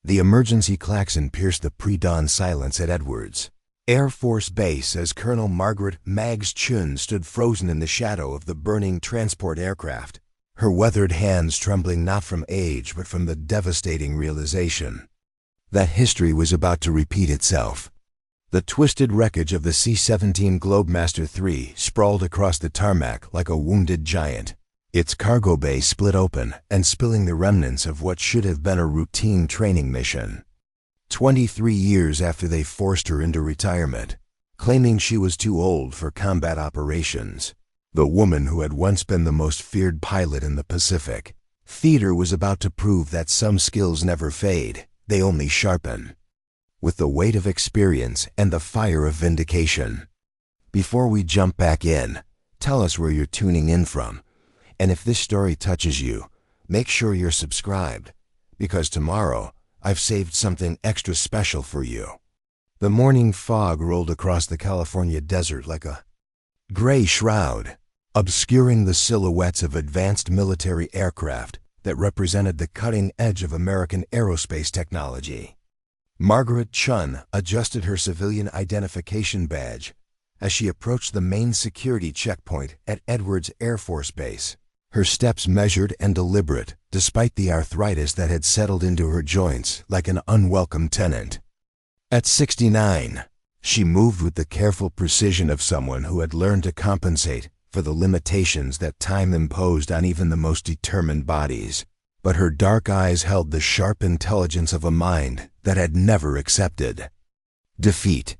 The emergency klaxon pierced the pre-dawn silence at Edwards Air Force Base as Colonel Margaret "Mags" Chen stood frozen in the shadow of the burning transport aircraft, her weathered hands trembling not from age but from the devastating realization that history was about to repeat itself. The twisted wreckage of the C-17 Globemaster III sprawled across the tarmac like a wounded giant, its cargo bay split open and spilling the remnants of what should have been a routine training mission. 23 years after they forced her into retirement, claiming she was too old for combat operations, the woman who had once been the most feared pilot in the Pacific theater was about to prove that some skills never fade, they only sharpen. With the weight of experience and the fire of vindication. Before we jump back in, tell us where you're tuning in from. And if this story touches you, make sure you're subscribed, because tomorrow I've saved something extra special for you. The morning fog rolled across the California desert like a gray shroud, obscuring the silhouettes of advanced military aircraft that represented the cutting edge of American aerospace technology. Margaret Chen adjusted her civilian identification badge as she approached the main security checkpoint at Edwards Air Force Base, her steps measured and deliberate despite the arthritis that had settled into her joints like an unwelcome tenant. At 69, she moved with the careful precision of someone who had learned to compensate for the limitations that time imposed on even the most determined bodies. But her dark eyes held the sharp intelligence of a mind that had never accepted defeat.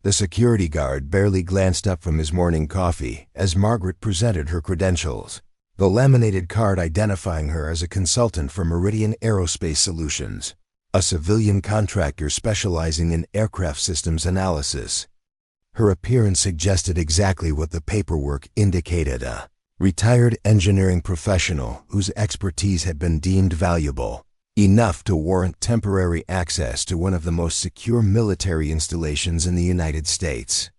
The security guard barely glanced up from his morning coffee as Margaret presented her credentials, the laminated card identifying her as a consultant for Meridian Aerospace Solutions, a civilian contractor specializing in aircraft systems analysis. Her appearance suggested exactly what the paperwork indicated: a retired engineering professional whose expertise had been deemed valuable, enough to warrant temporary access to one of the most secure military installations in the United States.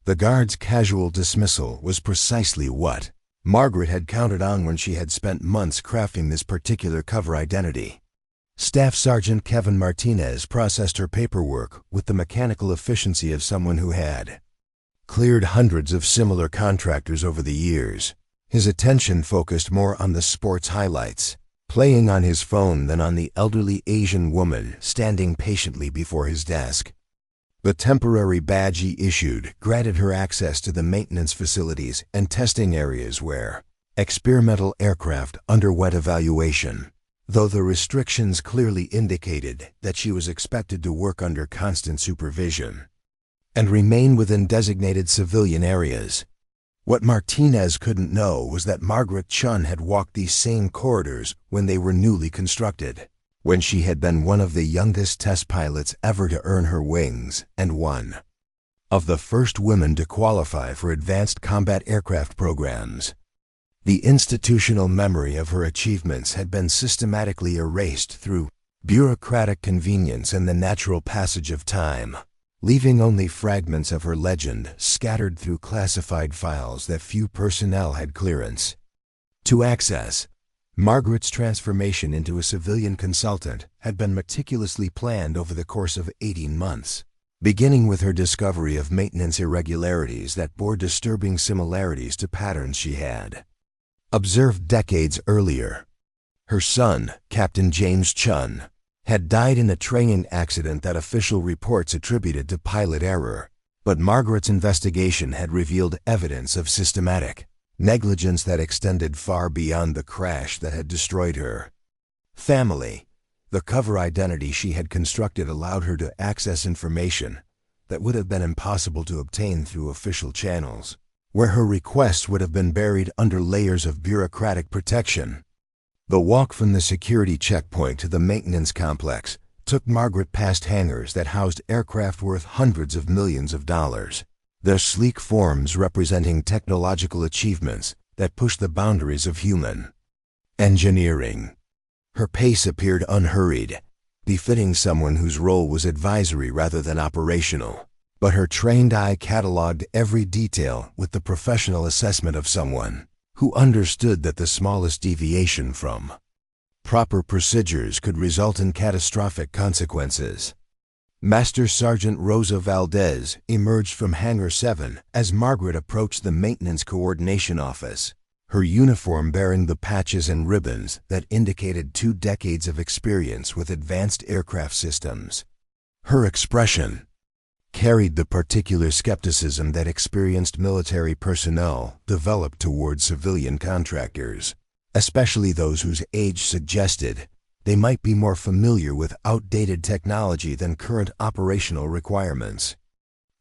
The guard's casual dismissal was precisely what Margaret had counted on when she had spent months crafting this particular cover identity. Staff Sergeant Kevin Martinez processed her paperwork with the mechanical efficiency of someone who had cleared hundreds of similar contractors over the years. His attention focused more on the sports highlights, playing on his phone than on the elderly Asian woman standing patiently before his desk. The temporary badge he issued granted her access to the maintenance facilities and testing areas where experimental aircraft underwent evaluation, though the restrictions clearly indicated that she was expected to work under constant supervision and remain within designated civilian areas. What Martinez couldn't know was that Margaret Chen had walked these same corridors when they were newly constructed, when she had been one of the youngest test pilots ever to earn her wings and one of the first women to qualify for advanced combat aircraft programs. The institutional memory of her achievements had been systematically erased through bureaucratic convenience and the natural passage of time, leaving only fragments of her legend scattered through classified files that few personnel had clearance to access. Margaret's transformation into a civilian consultant had been meticulously planned over the course of 18 months, beginning with her discovery of maintenance irregularities that bore disturbing similarities to patterns she had observed decades earlier. Her son, Captain James Chen, had died in a training accident that official reports attributed to pilot error, but Margaret's investigation had revealed evidence of systematic negligence that extended far beyond the crash that had destroyed her family. The cover identity she had constructed allowed her to access information that would have been impossible to obtain through official channels, where her requests would have been buried under layers of bureaucratic protection. The walk from the security checkpoint to the maintenance complex took Margaret past hangars that housed aircraft worth hundreds of millions of dollars, their sleek forms representing technological achievements that pushed the boundaries of human engineering. Her pace appeared unhurried, befitting someone whose role was advisory rather than operational, but her trained eye cataloged every detail with the professional assessment of someone who understood that the smallest deviation from Improper procedures could result in catastrophic consequences. Master Sergeant Rosa Valdez emerged from Hangar 7 as Margaret approached the Maintenance Coordination Office, her uniform bearing the patches and ribbons that indicated 2 decades of experience with advanced aircraft systems. Her expression carried the particular skepticism that experienced military personnel developed toward civilian contractors, especially those whose age suggested they might be more familiar with outdated technology than current operational requirements.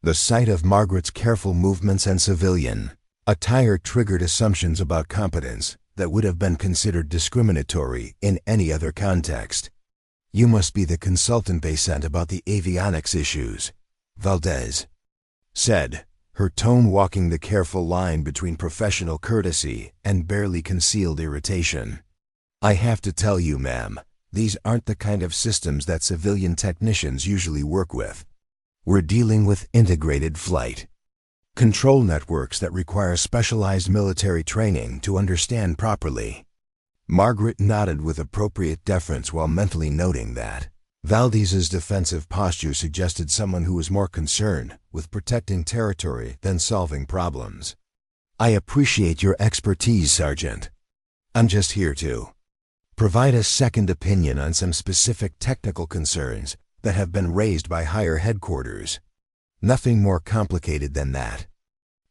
The sight of Margaret's careful movements and civilian attire triggered assumptions about competence that would have been considered discriminatory in any other context. "You must be the consultant they sent about the avionics issues," Valdez said, her tone walking the careful line between professional courtesy and barely concealed irritation. "I have to tell you, ma'am, these aren't the kind of systems that civilian technicians usually work with. We're dealing with integrated flight control networks that require specialized military training to understand properly." Margaret nodded with appropriate deference while mentally noting that Valdez's defensive posture suggested someone who was more concerned with protecting territory than solving problems. "I appreciate your expertise, Sergeant. I'm just here to provide a second opinion on some specific technical concerns that have been raised by higher headquarters. Nothing more complicated than that."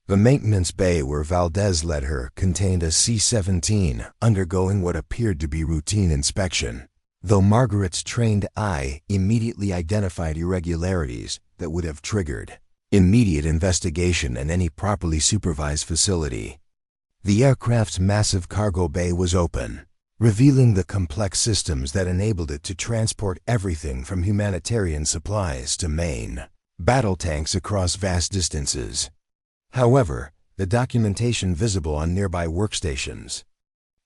The maintenance bay where Valdez led her contained a C-17 undergoing what appeared to be routine inspection, though Margaret's trained eye immediately identified irregularities that would have triggered immediate investigation in any properly supervised facility. The aircraft's massive cargo bay was open, revealing the complex systems that enabled it to transport everything from humanitarian supplies to main battle tanks across vast distances. However, the documentation visible on nearby workstations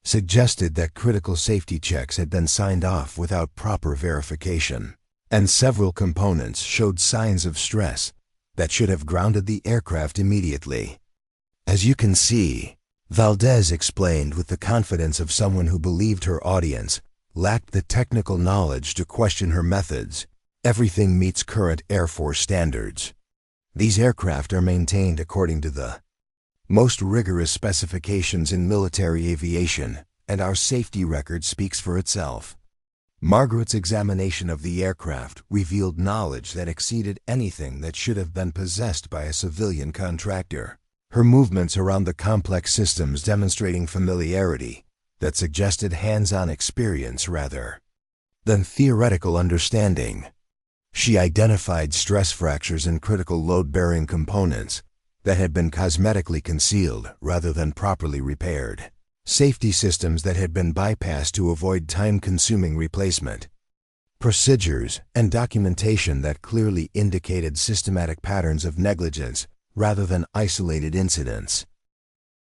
suggested that critical safety checks had been signed off without proper verification, and several components showed signs of stress that should have grounded the aircraft immediately. "As you can see," Valdez explained with the confidence of someone who believed her audience lacked the technical knowledge to question her methods, "everything meets current Air Force standards. These aircraft are maintained according to the most rigorous specifications in military aviation, and our safety record speaks for itself." Margaret's examination of the aircraft revealed knowledge that exceeded anything that should have been possessed by a civilian contractor, her movements around the complex systems demonstrating familiarity that suggested hands-on experience rather than theoretical understanding. She identified stress fractures in critical load-bearing components that had been cosmetically concealed rather than properly repaired, safety systems that had been bypassed to avoid time-consuming replacement, procedures and documentation that clearly indicated systematic patterns of negligence rather than isolated incidents.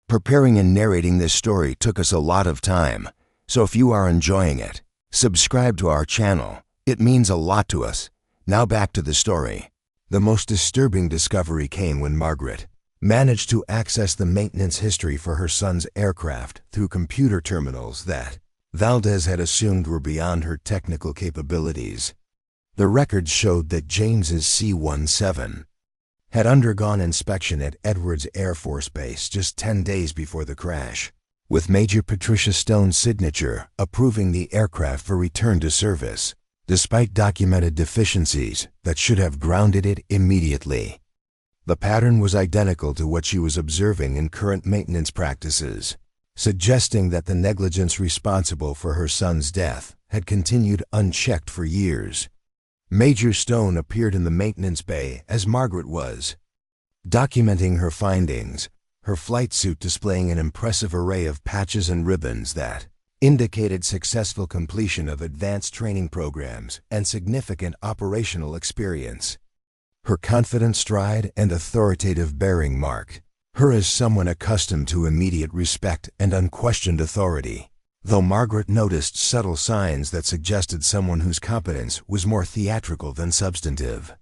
Preparing and narrating this story took us a lot of time, so if you are enjoying it, subscribe to our channel. It means a lot to us. Now back to the story. The most disturbing discovery came when Margaret managed to access the maintenance history for her son's aircraft through computer terminals that Valdez had assumed were beyond her technical capabilities. The records showed that James's C-17 had undergone inspection at Edwards Air Force Base just 10 days before the crash, with Major Patricia Stone's signature approving the aircraft for return to service, despite documented deficiencies that should have grounded it immediately. The pattern was identical to what she was observing in current maintenance practices, suggesting that the negligence responsible for her son's death had continued unchecked for years. Major Stone appeared in the maintenance bay as Margaret was, documenting her findings, her flight suit displaying an impressive array of patches and ribbons that indicated successful completion of advanced training programs and significant operational experience. Her confident stride and authoritative bearing marked her as someone accustomed to immediate respect and unquestioned authority, though Margaret noticed subtle signs that suggested someone whose competence was more theatrical than substantive.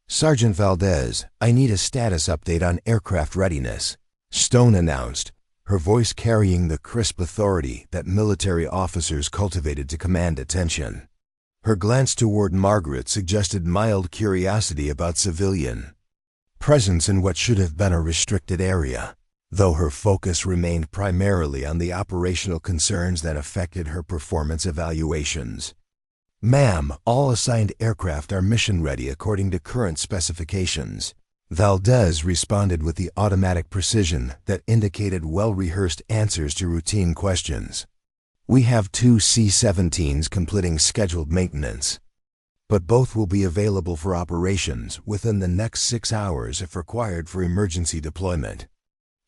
"Sergeant Valdez, I need a status update on aircraft readiness," Stone announced, her voice carrying the crisp authority that military officers cultivated to command attention. Her glance toward Margaret suggested mild curiosity about civilian presence in what should have been a restricted area, though her focus remained primarily on the operational concerns that affected her performance evaluations. "Ma'am, all assigned aircraft are mission-ready according to current specifications." Valdez responded with the automatic precision that indicated well-rehearsed answers to routine questions. "We have 2 C-17s completing scheduled maintenance, but both will be available for operations within the next 6 hours if required for emergency deployment."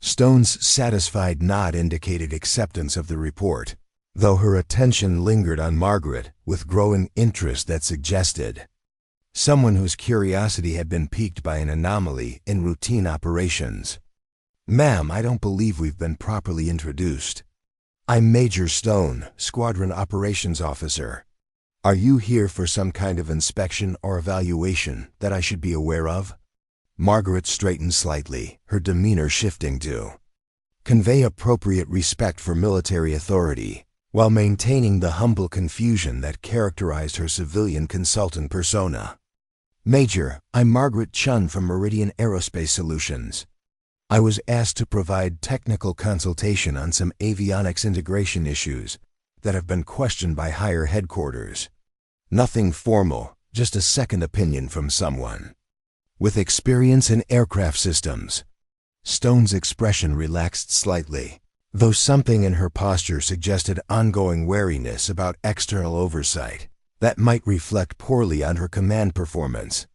Stone's satisfied nod indicated acceptance of the report, though her attention lingered on Margaret with growing interest that suggested someone whose curiosity had been piqued by an anomaly in routine operations. "Ma'am, I don't believe we've been properly introduced. I'm Major Stone, Squadron Operations Officer. Are you here for some kind of inspection or evaluation that I should be aware of?" Margaret straightened slightly, her demeanor shifting to convey appropriate respect for military authority, while maintaining the humble confusion that characterized her civilian consultant persona. "Major, I'm Margaret Chen from Meridian Aerospace Solutions. I was asked to provide technical consultation on some avionics integration issues that have been questioned by higher headquarters. Nothing formal, just a second opinion from someone with experience in aircraft systems." Stone's expression relaxed slightly, though something in her posture suggested ongoing wariness about external oversight that might reflect poorly on her command performance.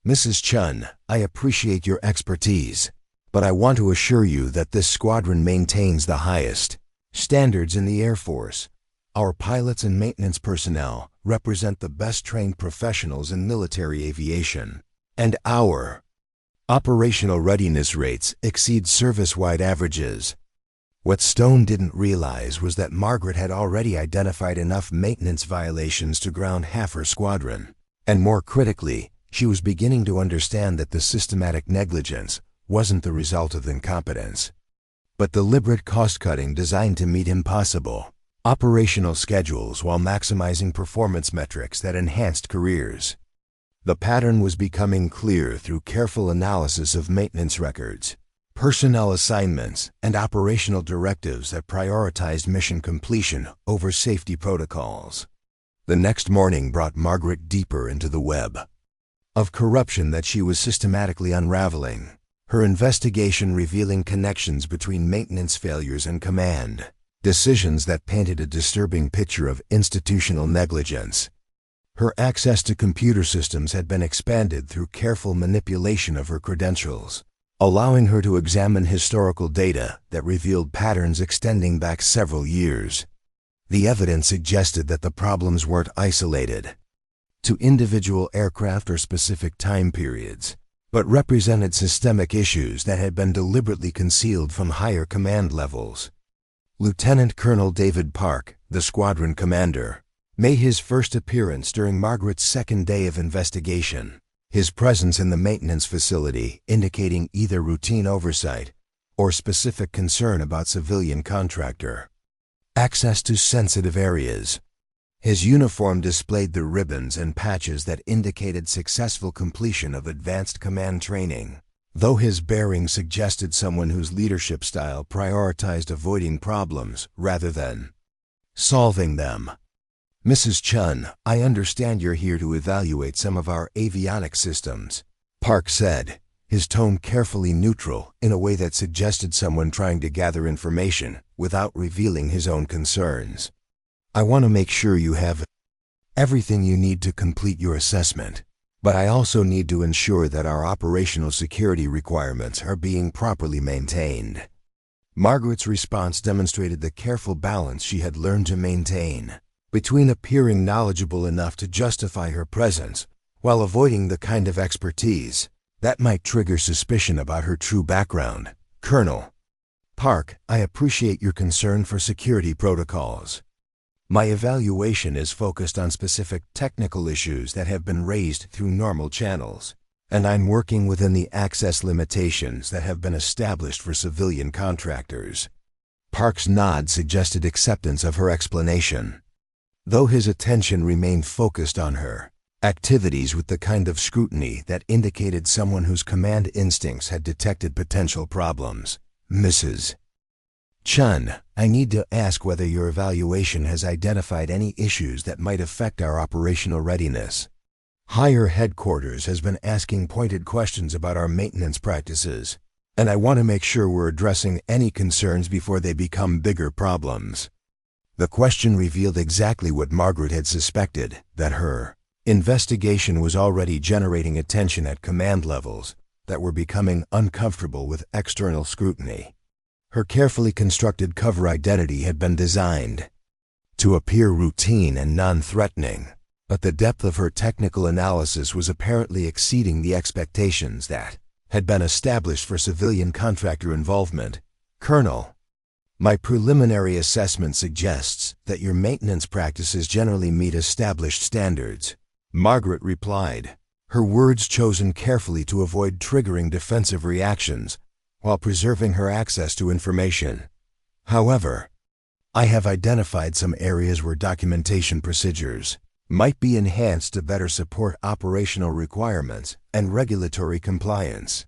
"Mrs. Chen, I appreciate your expertise, but I want to assure you that this squadron maintains the highest standards in the Air Force. Our pilots and maintenance personnel represent the best trained professionals in military aviation, and our operational readiness rates exceed service-wide averages." What Stone didn't realize was that Margaret had already identified enough maintenance violations to ground half her squadron, and more critically, she was beginning to understand that the systematic negligence wasn't the result of incompetence, but deliberate cost-cutting designed to meet impossible operational schedules while maximizing performance metrics that enhanced careers. The pattern was becoming clear through careful analysis of maintenance records, personnel assignments, and operational directives that prioritized mission completion over safety protocols. The next morning brought Margaret deeper into the web of corruption that she was systematically unraveling, her investigation revealing connections between maintenance failures and command decisions that painted a disturbing picture of institutional negligence. Her access to computer systems had been expanded through careful manipulation of her credentials, allowing her to examine historical data that revealed patterns extending back several years. The evidence suggested that the problems weren't isolated to individual aircraft or specific time periods, but represented systemic issues that had been deliberately concealed from higher command levels. Lieutenant Colonel David Park, the squadron commander, made his first appearance during Margaret's second day of investigation, his presence in the maintenance facility indicating either routine oversight or specific concern about civilian contractor access to sensitive areas. His uniform displayed the ribbons and patches that indicated successful completion of advanced command training, though his bearing suggested someone whose leadership style prioritized avoiding problems rather than solving them. "Mrs. Chen, I understand you're here to evaluate some of our avionics systems," Park said, his tone carefully neutral in a way that suggested someone trying to gather information without revealing his own concerns. "I want to make sure you have everything you need to complete your assessment, but I also need to ensure that our operational security requirements are being properly maintained." Margaret's response demonstrated the careful balance she had learned to maintain between appearing knowledgeable enough to justify her presence while avoiding the kind of expertise that might trigger suspicion about her true background. "Colonel Park, I appreciate your concern for security protocols. My evaluation is focused on specific technical issues that have been raised through normal channels, and I'm working within the access limitations that have been established for civilian contractors. Park's nod suggested acceptance of her explanation. Though his attention remained focused on her activities with the kind of scrutiny that indicated someone whose command instincts had detected potential problems. Mrs. Chen, I need to ask whether your evaluation has identified any issues that might affect our operational readiness. Higher headquarters has been asking pointed questions about our maintenance practices, and I want to make sure we're addressing any concerns before they become bigger problems. The question revealed exactly what Margaret had suspected, that her investigation was already generating attention at command levels that were becoming uncomfortable with external scrutiny. Her carefully constructed cover identity had been designed to appear routine and non-threatening, but the depth of her technical analysis was apparently exceeding the expectations that had been established for civilian contractor involvement. Colonel, my preliminary assessment suggests that your maintenance practices generally meet established standards, Margaret replied, her words chosen carefully to avoid triggering defensive reactions while preserving her access to information. However, I have identified some areas where documentation procedures might be enhanced to better support operational requirements and regulatory compliance.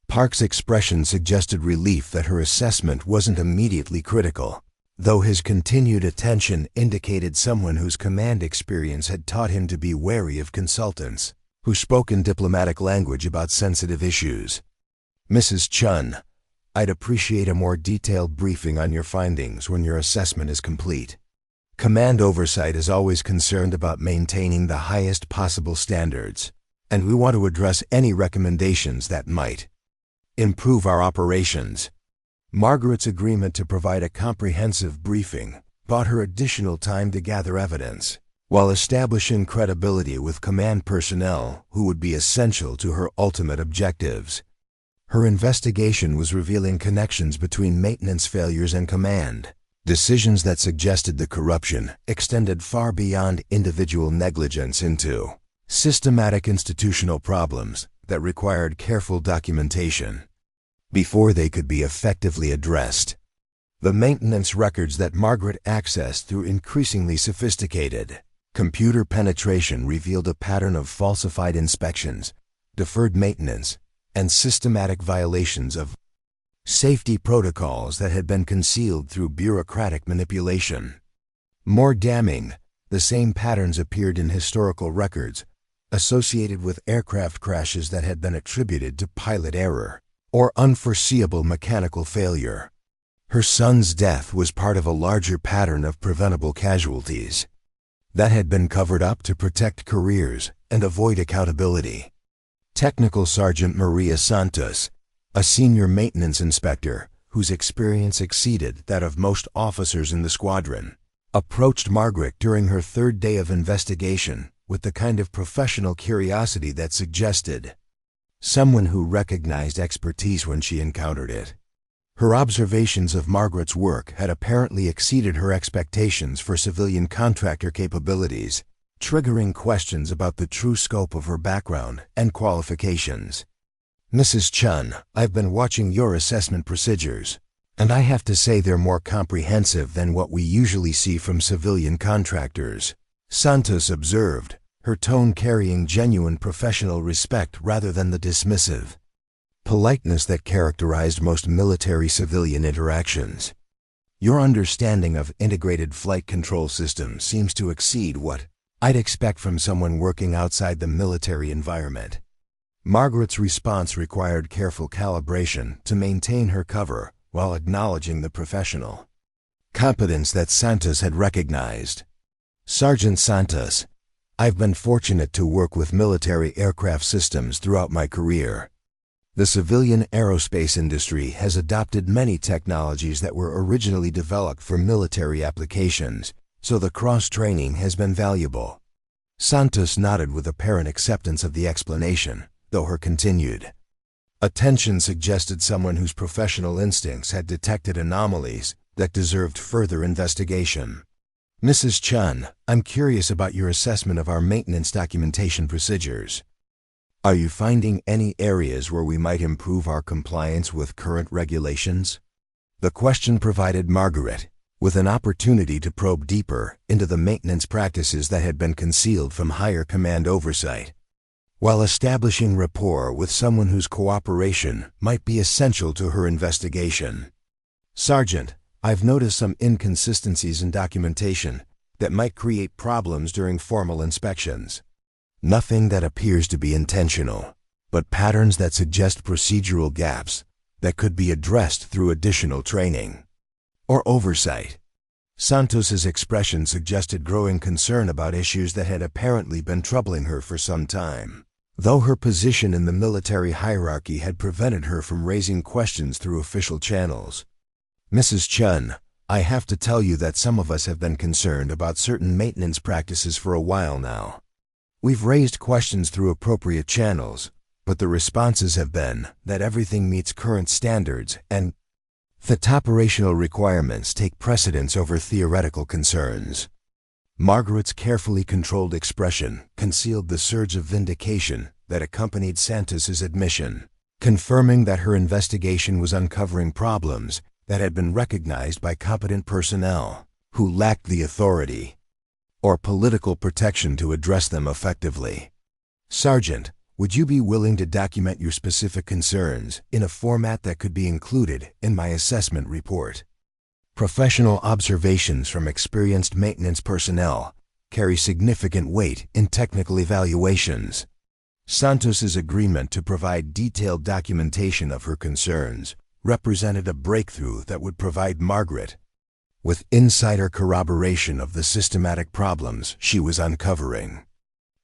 Park's expression suggested relief that her assessment wasn't immediately critical, though his continued attention indicated someone whose command experience had taught him to be wary of consultants who spoke in diplomatic language about sensitive issues. Mrs. Chen, I'd appreciate a more detailed briefing on your findings when your assessment is complete. Command oversight is always concerned about maintaining the highest possible standards, and we want to address any recommendations that might improve our operations. Margaret's agreement to provide a comprehensive briefing bought her additional time to gather evidence, while establishing credibility with command personnel who would be essential to her ultimate objectives. Her investigation was revealing connections between maintenance failures and command, decisions that suggested the corruption extended far beyond individual negligence into systematic institutional problems that required careful documentation before they could be effectively addressed. The maintenance records that Margaret accessed through increasingly sophisticated computer penetration revealed a pattern of falsified inspections, deferred maintenance, and systematic violations of safety protocols that had been concealed through bureaucratic manipulation. More damning, the same patterns appeared in historical records associated with aircraft crashes that had been attributed to pilot error or unforeseeable mechanical failure. Her son's death was part of a larger pattern of preventable casualties that had been covered up to protect careers and avoid accountability. Technical Sergeant Maria Santos, a senior maintenance inspector whose experience exceeded that of most officers in the squadron, approached Margaret during her third day of investigation with the kind of professional curiosity that suggested someone who recognized expertise when she encountered it. Her observations of Margaret's work had apparently exceeded her expectations for civilian contractor capabilities, triggering questions about the true scope of her background and qualifications. Mrs. Chen, I've been watching your assessment procedures, and I have to say they're more comprehensive than what we usually see from civilian contractors, Santos observed, her tone carrying genuine professional respect rather than the dismissive politeness that characterized most military-civilian interactions. Your understanding of integrated flight control systems seems to exceed what I'd expect from someone working outside the military environment. Margaret's response required careful calibration to maintain her cover while acknowledging the professional competence that Santos had recognized. Sergeant Santos, I've been fortunate to work with military aircraft systems throughout my career. The civilian aerospace industry has adopted many technologies that were originally developed for military applications, so the cross-training has been valuable. Santos nodded with apparent acceptance of the explanation, though her continued attention suggested someone whose professional instincts had detected anomalies that deserved further investigation. Mrs. Chen, I'm curious about your assessment of our maintenance documentation procedures. Are you finding any areas where we might improve our compliance with current regulations? The question provided Margaret with an opportunity to probe deeper into the maintenance practices that had been concealed from higher command oversight, while establishing rapport with someone whose cooperation might be essential to her investigation. "Sergeant, I've noticed some inconsistencies in documentation that might create problems during formal inspections. Nothing that appears to be intentional, but patterns that suggest procedural gaps that could be addressed through additional training or oversight." Santos's expression suggested growing concern about issues that had apparently been troubling her for some time, though her position in the military hierarchy had prevented her from raising questions through official channels. "Mrs. Chen, I have to tell you that some of us have been concerned about certain maintenance practices for a while now. We've raised questions through appropriate channels, but the responses have been that everything meets current standards and that operational requirements take precedence over theoretical concerns." Margaret's carefully controlled expression concealed the surge of vindication that accompanied Santos's admission, confirming that her investigation was uncovering problems that had been recognized by competent personnel who lacked the authority or political protection to address them effectively. "Sergeant, would you be willing to document your specific concerns in a format that could be included in my assessment report?" Professional observations from experienced maintenance personnel carry significant weight in technical evaluations. Santos's agreement to provide detailed documentation of her concerns represented a breakthrough that would provide Margaret with insider corroboration of the systematic problems she was uncovering.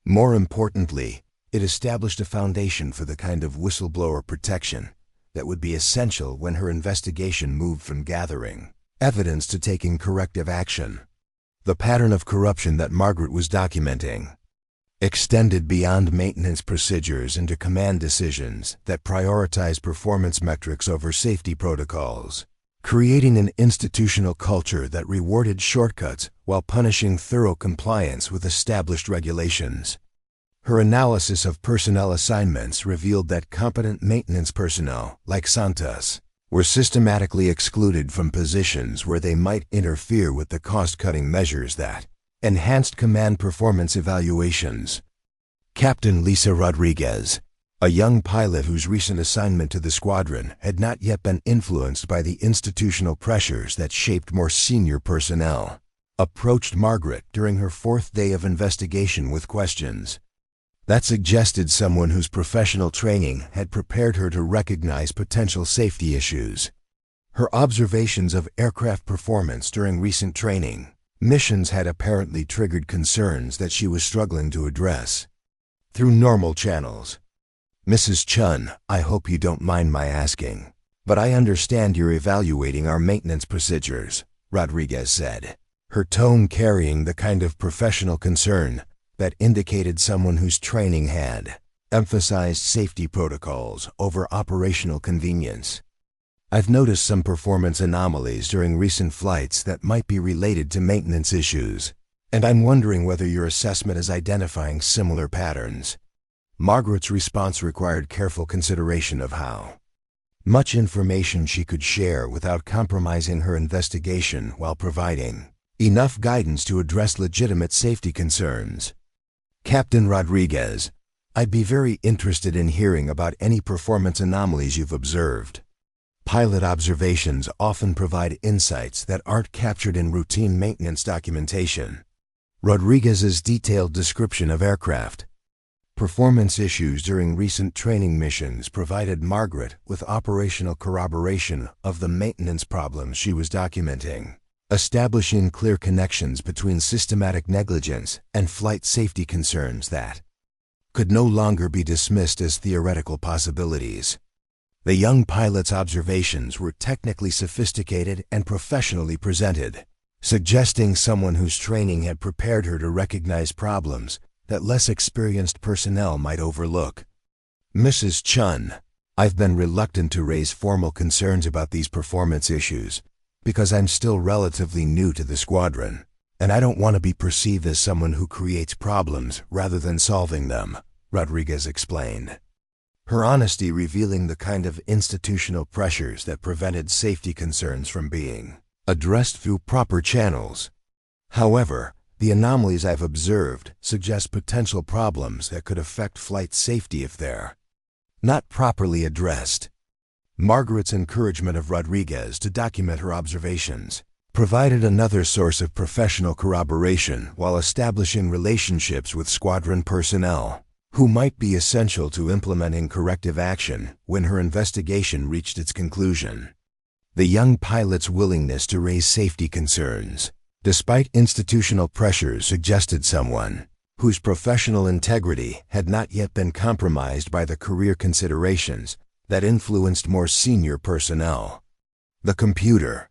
More importantly, it established a foundation for the kind of whistleblower protection that would be essential when her investigation moved from gathering evidence to taking corrective action. The pattern of corruption that Margaret was documenting extended beyond maintenance procedures into command decisions that prioritize performance metrics over safety protocols, creating an institutional culture that rewarded shortcuts while punishing thorough compliance with established regulations. Her analysis of personnel assignments revealed that competent maintenance personnel, like Santos, were systematically excluded from positions where they might interfere with the cost-cutting measures that enhanced command performance evaluations. Captain Lisa Rodriguez, a young pilot whose recent assignment to the squadron had not yet been influenced by the institutional pressures that shaped more senior personnel, approached Margaret during her fourth day of investigation with questions that suggested someone whose professional training had prepared her to recognize potential safety issues. Her observations of aircraft performance during recent training missions had apparently triggered concerns that she was struggling to address through normal channels. "Mrs. Chen, I hope you don't mind my asking, but I understand you're evaluating our maintenance procedures," Rodriguez said, her tone carrying the kind of professional concern that indicated someone whose training had emphasized safety protocols over operational convenience. "I've noticed some performance anomalies during recent flights that might be related to maintenance issues, and I'm wondering whether your assessment is identifying similar patterns." Margaret's response required careful consideration of how much information she could share without compromising her investigation while providing enough guidance to address legitimate safety concerns. "Captain Rodriguez, I'd be very interested in hearing about any performance anomalies you've observed. Pilot observations often provide insights that aren't captured in routine maintenance documentation." Rodriguez's detailed description of aircraft performance issues during recent training missions provided Margaret with operational corroboration of the maintenance problems she was documenting, establishing clear connections between systematic negligence and flight safety concerns that could no longer be dismissed as theoretical possibilities. The young pilot's observations were technically sophisticated and professionally presented, suggesting someone whose training had prepared her to recognize problems that less experienced personnel might overlook. "Mrs. Chen, I've been reluctant to raise formal concerns about these performance issues because I'm still relatively new to the squadron, and I don't want to be perceived as someone who creates problems rather than solving them," Rodriguez explained. her honesty revealing the kind of institutional pressures that prevented safety concerns from being addressed through proper channels. However, the anomalies I've observed suggest potential problems that could affect flight safety if they're not properly addressed. Margaret's encouragement of Rodriguez to document her observations provided another source of professional corroboration while establishing relationships with squadron personnel, who might be essential to implementing corrective action when her investigation reached its conclusion. The young pilot's willingness to raise safety concerns, despite institutional pressures, suggested someone whose professional integrity had not yet been compromised by the career considerations that influenced more senior personnel. The computer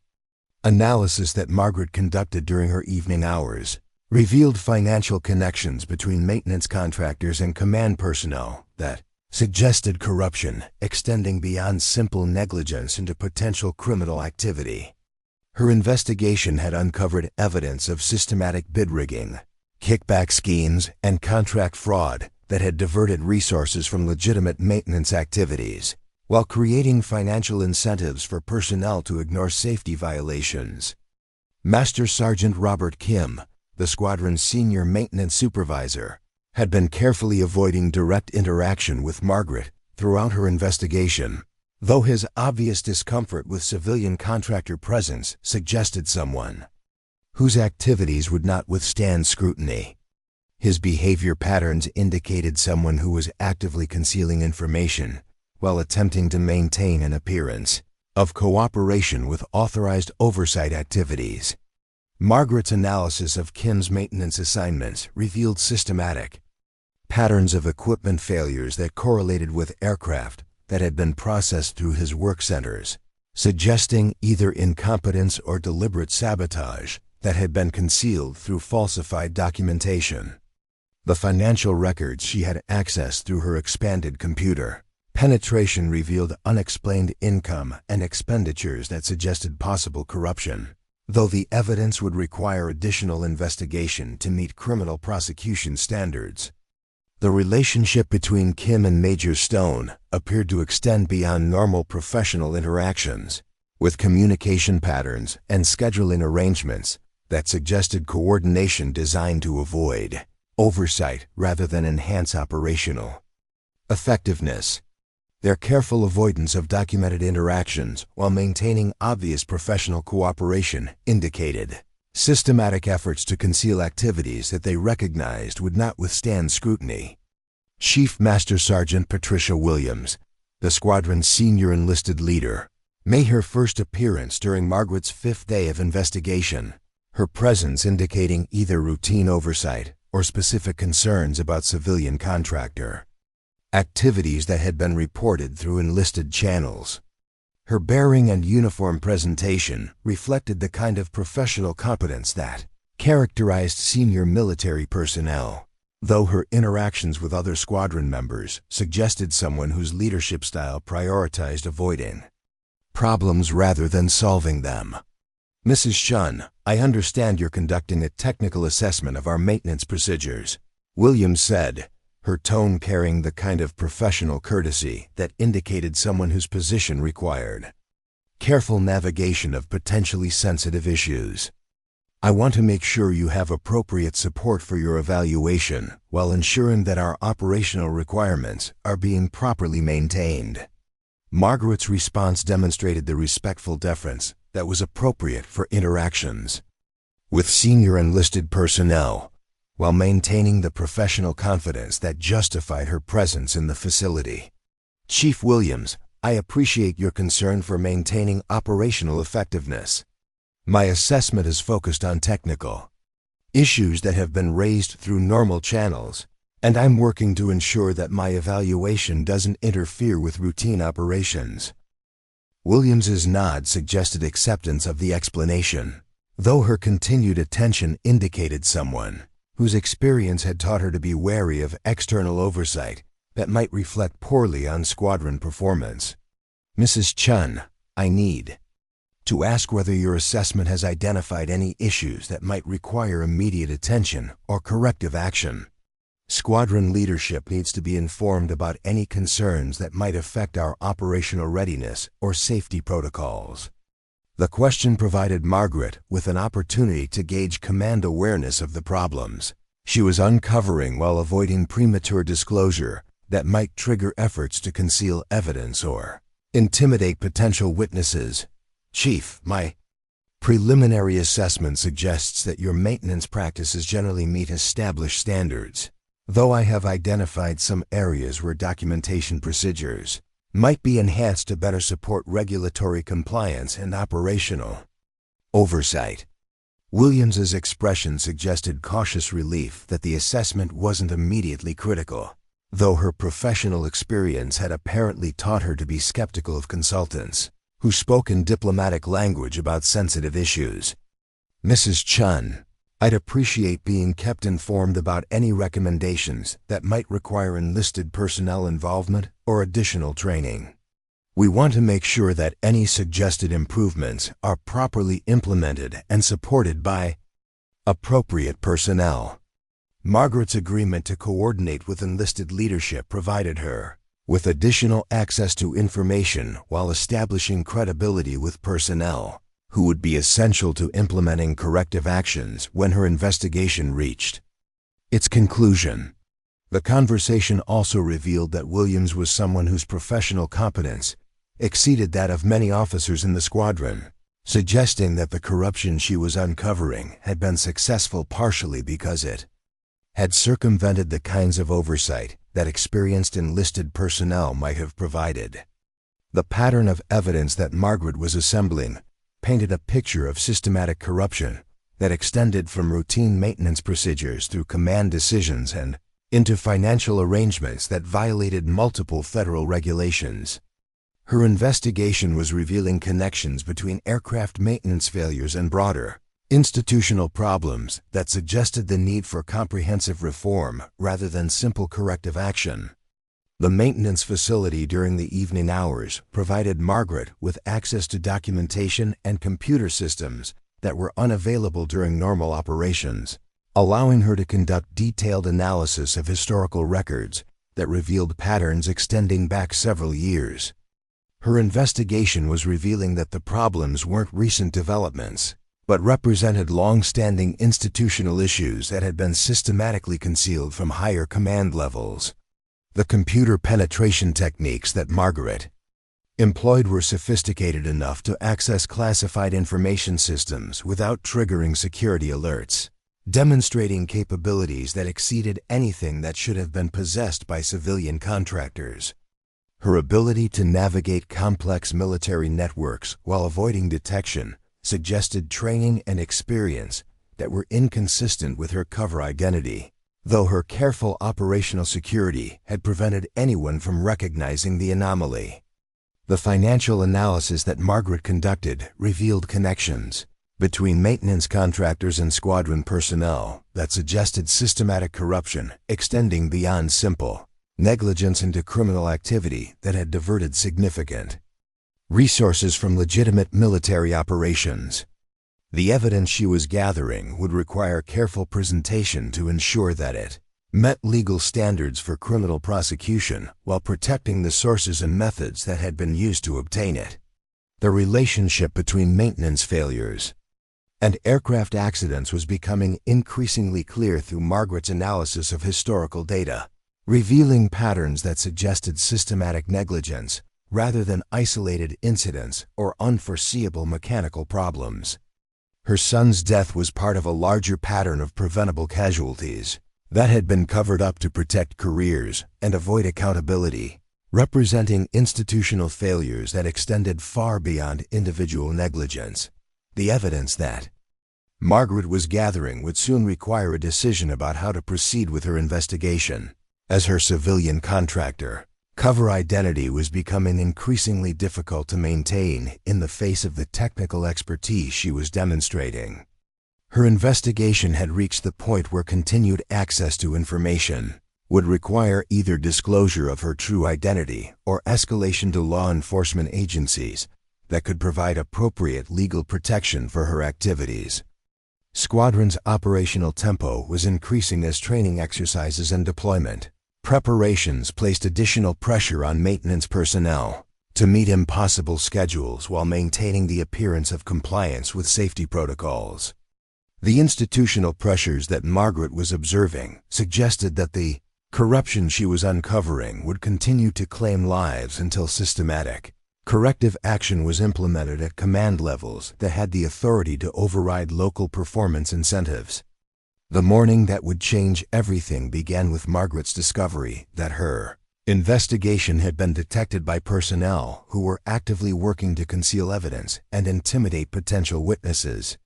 analysis that Margaret conducted during her evening hours revealed financial connections between maintenance contractors and command personnel that suggested corruption extending beyond simple negligence into potential criminal activity. Her investigation had uncovered evidence of systematic bid rigging, kickback schemes, and contract fraud that had diverted resources from legitimate maintenance activities, while creating financial incentives for personnel to ignore safety violations. Master Sergeant Robert Kim, the squadron's senior maintenance supervisor, had been carefully avoiding direct interaction with Margaret throughout her investigation, though his obvious discomfort with civilian contractor presence suggested someone whose activities would not withstand scrutiny. His behavior patterns indicated someone who was actively concealing information while attempting to maintain an appearance of cooperation with authorized oversight activities. Margaret's analysis of Kim's maintenance assignments revealed systematic patterns of equipment failures that correlated with aircraft that had been processed through his work centers, suggesting either incompetence or deliberate sabotage that had been concealed through falsified documentation. The financial records she had accessed through her expanded computer penetration revealed unexplained income and expenditures that suggested possible corruption, though the evidence would require additional investigation to meet criminal prosecution standards. The relationship between Kim and Major Stone appeared to extend beyond normal professional interactions, with communication patterns and scheduling arrangements that suggested coordination designed to avoid oversight rather than enhance operational effectiveness. Their careful avoidance of documented interactions while maintaining obvious professional cooperation indicated systematic efforts to conceal activities that they recognized would not withstand scrutiny. Chief Master Sergeant Patricia Williams, the squadron's senior enlisted leader, made her first appearance during Margaret's 5th day of investigation, her presence indicating either routine oversight or specific concerns about civilian contractor activities that had been reported through enlisted channels. Her bearing and uniform presentation reflected the kind of professional competence that characterized senior military personnel, though her interactions with other squadron members suggested someone whose leadership style prioritized avoiding problems rather than solving them. Mrs. Chen, I understand you're conducting a technical assessment of our maintenance procedures, Williams said, her tone carrying the kind of professional courtesy that indicated someone whose position required careful navigation of potentially sensitive issues. I want to make sure you have appropriate support for your evaluation while ensuring that our operational requirements are being properly maintained. Margaret's response demonstrated the respectful deference that was appropriate for interactions with senior enlisted personnel, while maintaining the professional confidence that justified her presence in the facility. Chief Williams, I appreciate your concern for maintaining operational effectiveness. My assessment is focused on technical issues that have been raised through normal channels, and I'm working to ensure that my evaluation doesn't interfere with routine operations. Williams's nod suggested acceptance of the explanation, though her continued attention indicated someone whose experience had taught her to be wary of external oversight that might reflect poorly on squadron performance. Mrs. Chen, I need to ask whether your assessment has identified any issues that might require immediate attention or corrective action. Squadron leadership needs to be informed about any concerns that might affect our operational readiness or safety protocols. The question provided Margaret with an opportunity to gauge command awareness of the problems she was uncovering while avoiding premature disclosure that might trigger efforts to conceal evidence or intimidate potential witnesses. Chief, my preliminary assessment suggests that your maintenance practices generally meet established standards, though I have identified some areas where documentation procedures might be enhanced to better support regulatory compliance and operational oversight. Williams's expression suggested cautious relief that the assessment wasn't immediately critical, though her professional experience had apparently taught her to be skeptical of consultants who spoke in diplomatic language about sensitive issues. Mrs. Chen, I'd appreciate being kept informed about any recommendations that might require enlisted personnel involvement or additional training. We want to make sure that any suggested improvements are properly implemented and supported by appropriate personnel. Margaret's agreement to coordinate with enlisted leadership provided her with additional access to information while establishing credibility with personnel who would be essential to implementing corrective actions when her investigation reached its conclusion. The conversation also revealed that Williams was someone whose professional competence exceeded that of many officers in the squadron, suggesting that the corruption she was uncovering had been successful partially because it had circumvented the kinds of oversight that experienced enlisted personnel might have provided. The pattern of evidence that Margaret was assembling painted a picture of systematic corruption that extended from routine maintenance procedures through command decisions and into financial arrangements that violated multiple federal regulations. Her investigation was revealing connections between aircraft maintenance failures and broader institutional problems that suggested the need for comprehensive reform rather than simple corrective action. The maintenance facility during the evening hours provided Margaret with access to documentation and computer systems that were unavailable during normal operations, allowing her to conduct detailed analysis of historical records that revealed patterns extending back several years. Her investigation was revealing that the problems weren't recent developments, but represented long-standing institutional issues that had been systematically concealed from higher command levels. The computer penetration techniques that Margaret employed were sophisticated enough to access classified information systems without triggering security alerts, demonstrating capabilities that exceeded anything that should have been possessed by civilian contractors. Her ability to navigate complex military networks while avoiding detection suggested training and experience that were inconsistent with her cover identity, though her careful operational security had prevented anyone from recognizing the anomaly. The financial analysis that Margaret conducted revealed connections between maintenance contractors and squadron personnel that suggested systematic corruption extending beyond simple negligence into criminal activity that had diverted significant resources from legitimate military operations. The evidence she was gathering would require careful presentation to ensure that it met legal standards for criminal prosecution while protecting the sources and methods that had been used to obtain it. The relationship between maintenance failures and aircraft accidents was becoming increasingly clear through Margaret's analysis of historical data, revealing patterns that suggested systematic negligence rather than isolated incidents or unforeseeable mechanical problems. Her son's death was part of a larger pattern of preventable casualties that had been covered up to protect careers and avoid accountability, representing institutional failures that extended far beyond individual negligence. The evidence that Margaret was gathering would soon require a decision about how to proceed with her investigation. As her civilian contractor, cover identity was becoming increasingly difficult to maintain in the face of the technical expertise she was demonstrating. Her investigation had reached the point where continued access to information would require either disclosure of her true identity or escalation to law enforcement agencies that could provide appropriate legal protection for her activities. Squadron's operational tempo was increasing as training exercises and deployment preparations placed additional pressure on maintenance personnel to meet impossible schedules while maintaining the appearance of compliance with safety protocols. The institutional pressures that Margaret was observing suggested that the corruption she was uncovering would continue to claim lives until systematic corrective action was implemented at command levels that had the authority to override local performance incentives. The morning that would change everything began with Margaret's discovery that her investigation had been detected by personnel who were actively working to conceal evidence and intimidate potential witnesses.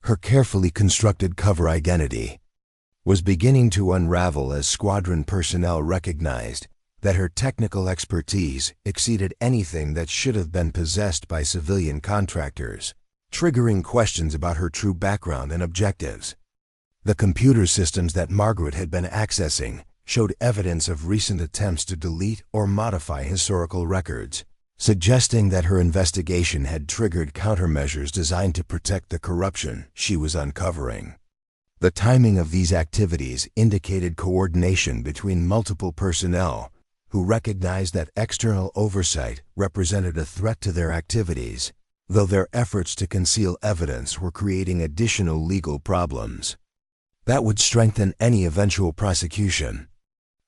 Her carefully constructed cover identity was beginning to unravel as squadron personnel recognized that her technical expertise exceeded anything that should have been possessed by civilian contractors, triggering questions about her true background and objectives. The computer systems that Margaret had been accessing showed evidence of recent attempts to delete or modify historical records, suggesting that her investigation had triggered countermeasures designed to protect the corruption she was uncovering. The timing of these activities indicated coordination between multiple personnel who recognized that external oversight represented a threat to their activities, though their efforts to conceal evidence were creating additional legal problems that would strengthen any eventual prosecution.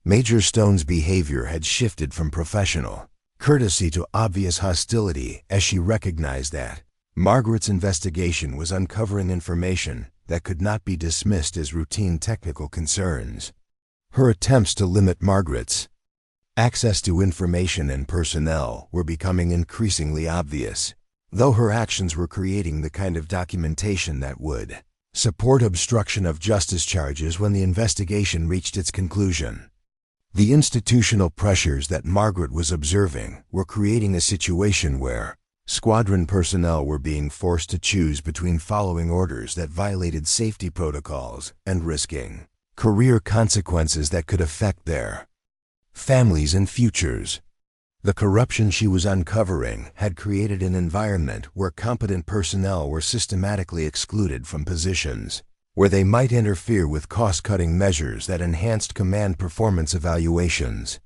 Major Stone's behavior had shifted from professional courtesy to obvious hostility as she recognized that Margaret's investigation was uncovering information that could not be dismissed as routine technical concerns. Her attempts to limit Margaret's access to information and personnel were becoming increasingly obvious, though her actions were creating the kind of documentation that would support obstruction of justice charges when the investigation reached its conclusion. The institutional pressures that Margaret was observing were creating a situation where squadron personnel were being forced to choose between following orders that violated safety protocols and risking career consequences that could affect their families and futures. The corruption she was uncovering had created an environment where competent personnel were systematically excluded from positions where they might interfere with cost-cutting measures that enhanced command performance evaluations.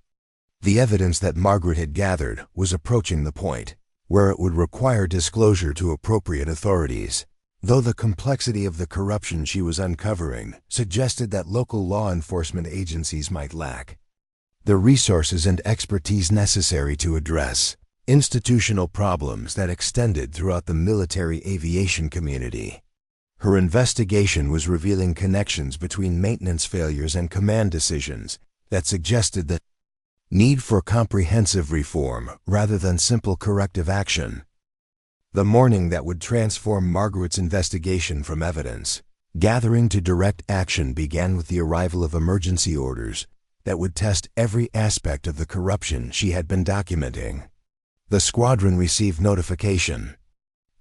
The evidence that Margaret had gathered was approaching the point where it would require disclosure to appropriate authorities, though the complexity of the corruption she was uncovering suggested that local law enforcement agencies might lack the resources and expertise necessary to address institutional problems that extended throughout the military aviation community. Her investigation was revealing connections between maintenance failures and command decisions that suggested the need for comprehensive reform rather than simple corrective action. The morning that would transform Margaret's investigation from evidence gathering to direct action began with the arrival of emergency orders that would test every aspect of the corruption she had been documenting. The squadron received notification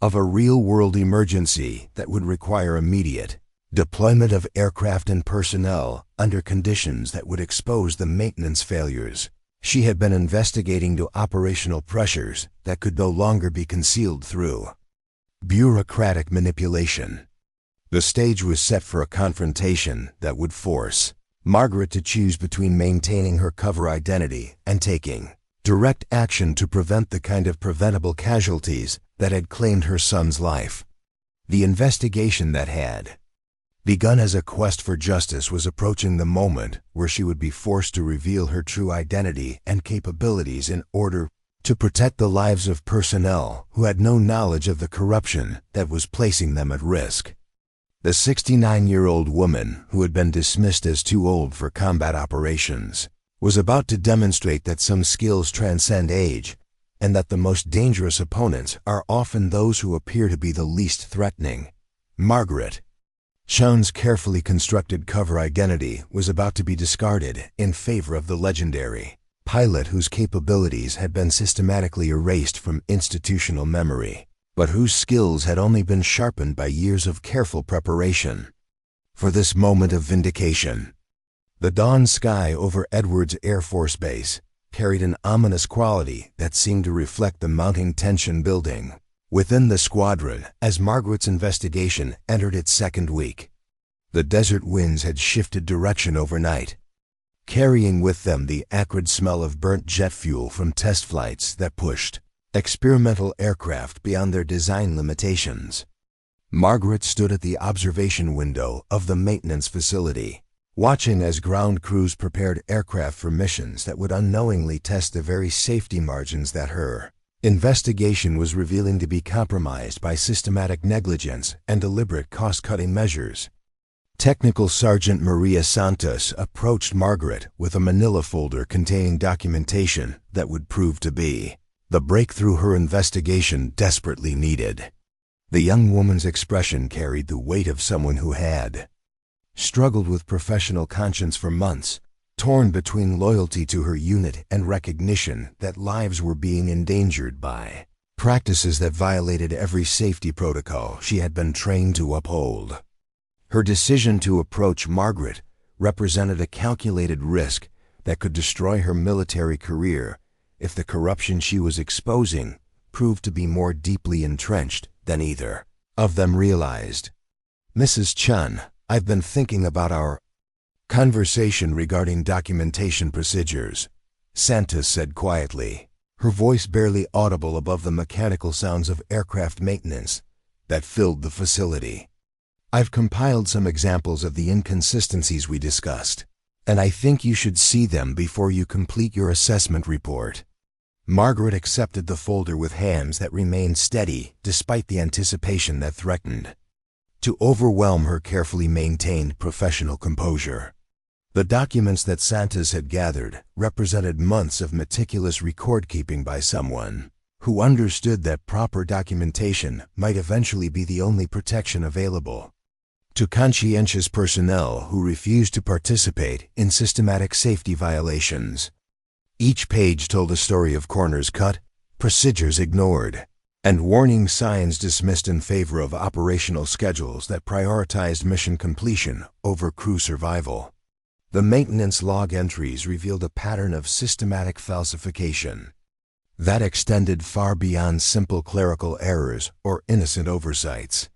of a real-world emergency that would require immediate deployment of aircraft and personnel under conditions that would expose the maintenance failures she had been investigating to operational pressures that could no longer be concealed through bureaucratic manipulation. The stage was set for a confrontation that would force Margaret to choose between maintaining her cover identity and taking direct action to prevent the kind of preventable casualties that had claimed her son's life. The investigation that had begun as a quest for justice was approaching the moment where she would be forced to reveal her true identity and capabilities in order to protect the lives of personnel who had no knowledge of the corruption that was placing them at risk. The 69-year-old woman, who had been dismissed as too old for combat operations, was about to demonstrate that some skills transcend age and that the most dangerous opponents are often those who appear to be the least threatening. Margaret Chen's carefully constructed cover identity was about to be discarded in favor of the legendary pilot whose capabilities had been systematically erased from institutional memory, but whose skills had only been sharpened by years of careful preparation for this moment of vindication. The dawn sky over Edwards Air Force Base carried an ominous quality that seemed to reflect the mounting tension building within the squadron as Margaret's investigation entered its second week. The desert winds had shifted direction overnight, carrying with them the acrid smell of burnt jet fuel from test flights that pushed experimental aircraft beyond their design limitations. Margaret stood at the observation window of the maintenance facility, watching as ground crews prepared aircraft for missions that would unknowingly test the very safety margins that her investigation was revealing to be compromised by systematic negligence and deliberate cost-cutting measures. Technical Sergeant Maria Santos approached Margaret with a manila folder containing documentation that would prove to be the breakthrough her investigation desperately needed. The young woman's expression carried the weight of someone who had struggled with professional conscience for months, torn between loyalty to her unit and recognition that lives were being endangered by practices that violated every safety protocol she had been trained to uphold. Her decision to approach Margaret represented a calculated risk that could destroy her military career if the corruption she was exposing proved to be more deeply entrenched than either of them realized. "Mrs. Chen, I've been thinking about our conversation regarding documentation procedures," Santos said quietly, her voice barely audible above the mechanical sounds of aircraft maintenance that filled the facility. "I've compiled some examples of the inconsistencies we discussed, and I think you should see them before you complete your assessment report." Margaret accepted the folder with hands that remained steady despite the anticipation that threatened to overwhelm her carefully maintained professional composure. The documents that Santos had gathered represented months of meticulous record-keeping by someone who understood that proper documentation might eventually be the only protection available to conscientious personnel who refused to participate in systematic safety violations. Each page told a story of corners cut, procedures ignored, and warning signs dismissed in favor of operational schedules that prioritized mission completion over crew survival. The maintenance log entries revealed a pattern of systematic falsification that extended far beyond simple clerical errors or innocent oversights.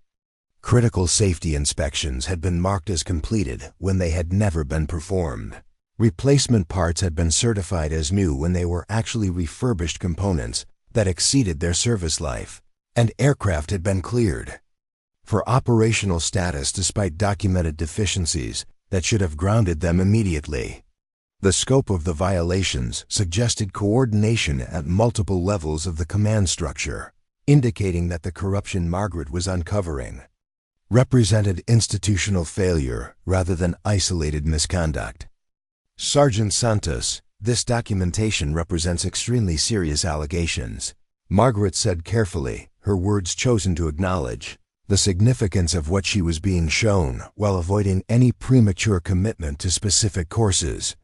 Critical safety inspections had been marked as completed when they had never been performed. Replacement parts had been certified as new when they were actually refurbished components that exceeded their service life, and aircraft had been cleared for operational status despite documented deficiencies that should have grounded them immediately. The scope of the violations suggested coordination at multiple levels of the command structure, indicating that the corruption Margaret was uncovering represented institutional failure rather than isolated misconduct. "Sergeant Santos, this documentation represents extremely serious allegations," Margaret said carefully, her words chosen to acknowledge the significance of what she was being shown while avoiding any premature commitment to specific courses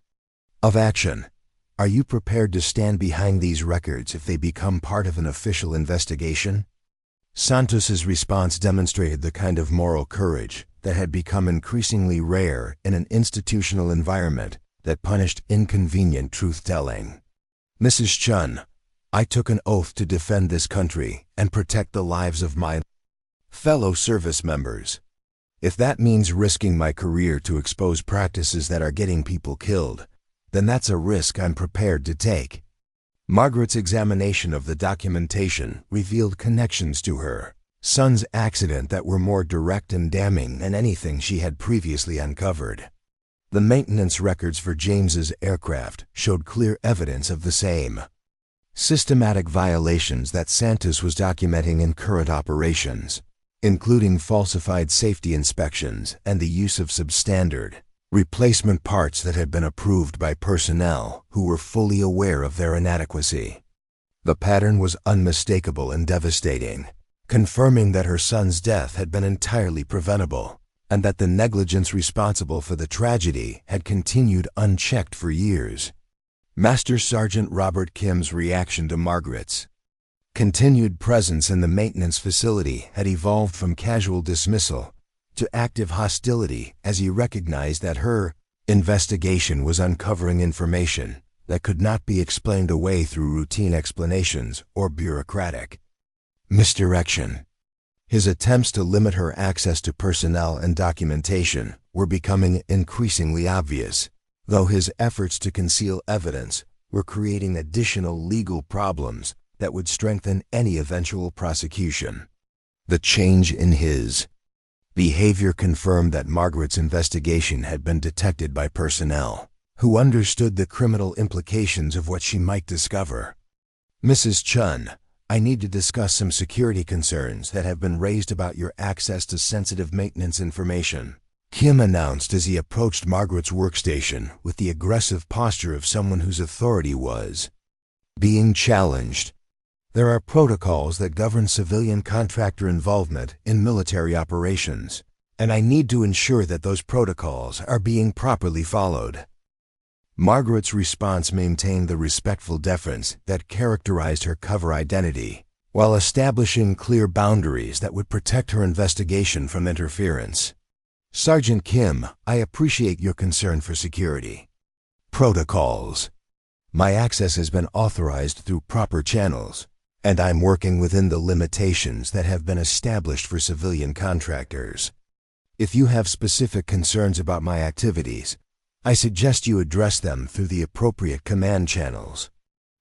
of action. "Are you prepared to stand behind these records if they become part of an official investigation?" Santos's response demonstrated the kind of moral courage that had become increasingly rare in an institutional environment that punished inconvenient truth-telling. "Mrs. Chen, I took an oath to defend this country and protect the lives of my fellow service members. If that means risking my career to expose practices that are getting people killed, then that's a risk I'm prepared to take." Margaret's examination of the documentation revealed connections to her son's accident that were more direct and damning than anything she had previously uncovered. The maintenance records for James's aircraft showed clear evidence of the same systematic violations that Santos was documenting in current operations, including falsified safety inspections and the use of substandard replacement parts that had been approved by personnel who were fully aware of their inadequacy. The pattern was unmistakable and devastating, confirming that her son's death had been entirely preventable, and that the negligence responsible for the tragedy had continued unchecked for years. Master Sergeant Robert Kim's reaction to Margaret's continued presence in the maintenance facility had evolved from casual dismissal to active hostility as he recognized that her investigation was uncovering information that could not be explained away through routine explanations or bureaucratic misdirection. His attempts to limit her access to personnel and documentation were becoming increasingly obvious, though his efforts to conceal evidence were creating additional legal problems that would strengthen any eventual prosecution. The change in his behavior confirmed that Margaret's investigation had been detected by personnel who understood the criminal implications of what she might discover. "Mrs. Chen, I need to discuss some security concerns that have been raised about your access to sensitive maintenance information," Kim announced as he approached Margaret's workstation with the aggressive posture of someone whose authority was being challenged. "There are protocols that govern civilian contractor involvement in military operations, and I need to ensure that those protocols are being properly followed." Margaret's response maintained the respectful deference that characterized her cover identity, while establishing clear boundaries that would protect her investigation from interference. "Sergeant Kim, I appreciate your concern for security. Protocols. My access has been authorized through proper channels, and I'm working within the limitations that have been established for civilian contractors. If you have specific concerns about my activities, I suggest you address them through the appropriate command channels."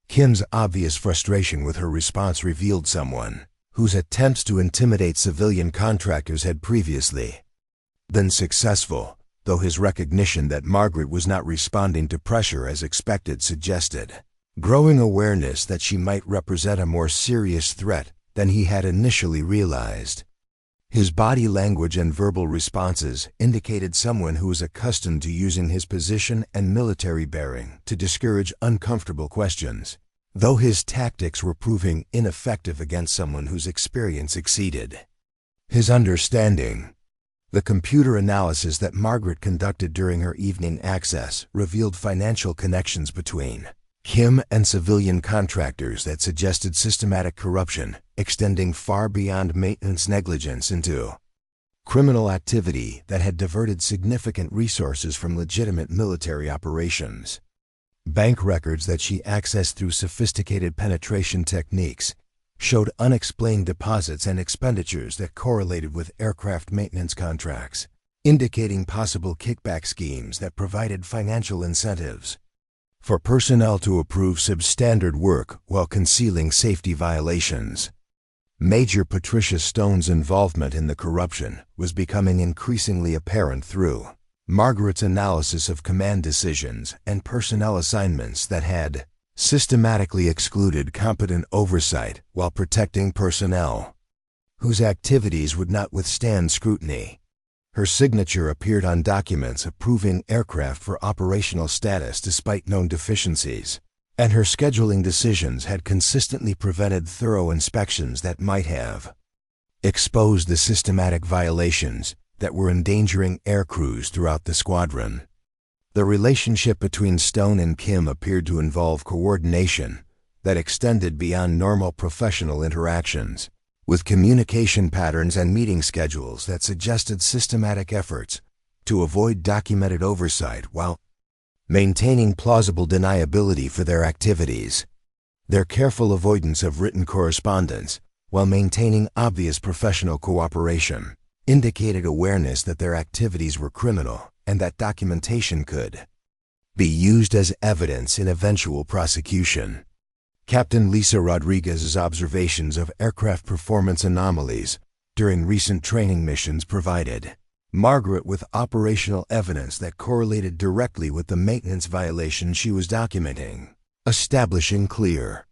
Kim's obvious frustration with her response revealed someone whose attempts to intimidate civilian contractors had previously been successful, though his recognition that Margaret was not responding to pressure as expected suggested growing awareness that she might represent a more serious threat than he had initially realized. His body language and verbal responses indicated someone who was accustomed to using his position and military bearing to discourage uncomfortable questions, though his tactics were proving ineffective against someone whose experience exceeded his understanding. The computer analysis that Margaret conducted during her evening access revealed financial connections between Kim and civilian contractors that suggested systematic corruption extending far beyond maintenance negligence into criminal activity that had diverted significant resources from legitimate military operations. Bank records that she accessed through sophisticated penetration techniques showed unexplained deposits and expenditures that correlated with aircraft maintenance contracts, indicating possible kickback schemes that provided financial incentives for personnel to approve substandard work while concealing safety violations. Major Patricia Stone's involvement in the corruption was becoming increasingly apparent through Margaret's analysis of command decisions and personnel assignments that had systematically excluded competent oversight while protecting personnel whose activities would not withstand scrutiny. Her signature appeared on documents approving aircraft for operational status despite known deficiencies, and her scheduling decisions had consistently prevented thorough inspections that might have exposed the systematic violations that were endangering air crews throughout the squadron. The relationship between Stone and Kim appeared to involve coordination that extended beyond normal professional interactions, with communication patterns and meeting schedules that suggested systematic efforts to avoid documented oversight while maintaining plausible deniability for their activities. Their careful avoidance of written correspondence, while maintaining obvious professional cooperation, indicated awareness that their activities were criminal and that documentation could be used as evidence in eventual prosecution. Captain Lisa Rodriguez's observations of aircraft performance anomalies during recent training missions provided Margaret with operational evidence that correlated directly with the maintenance violations she was documenting, establishing clear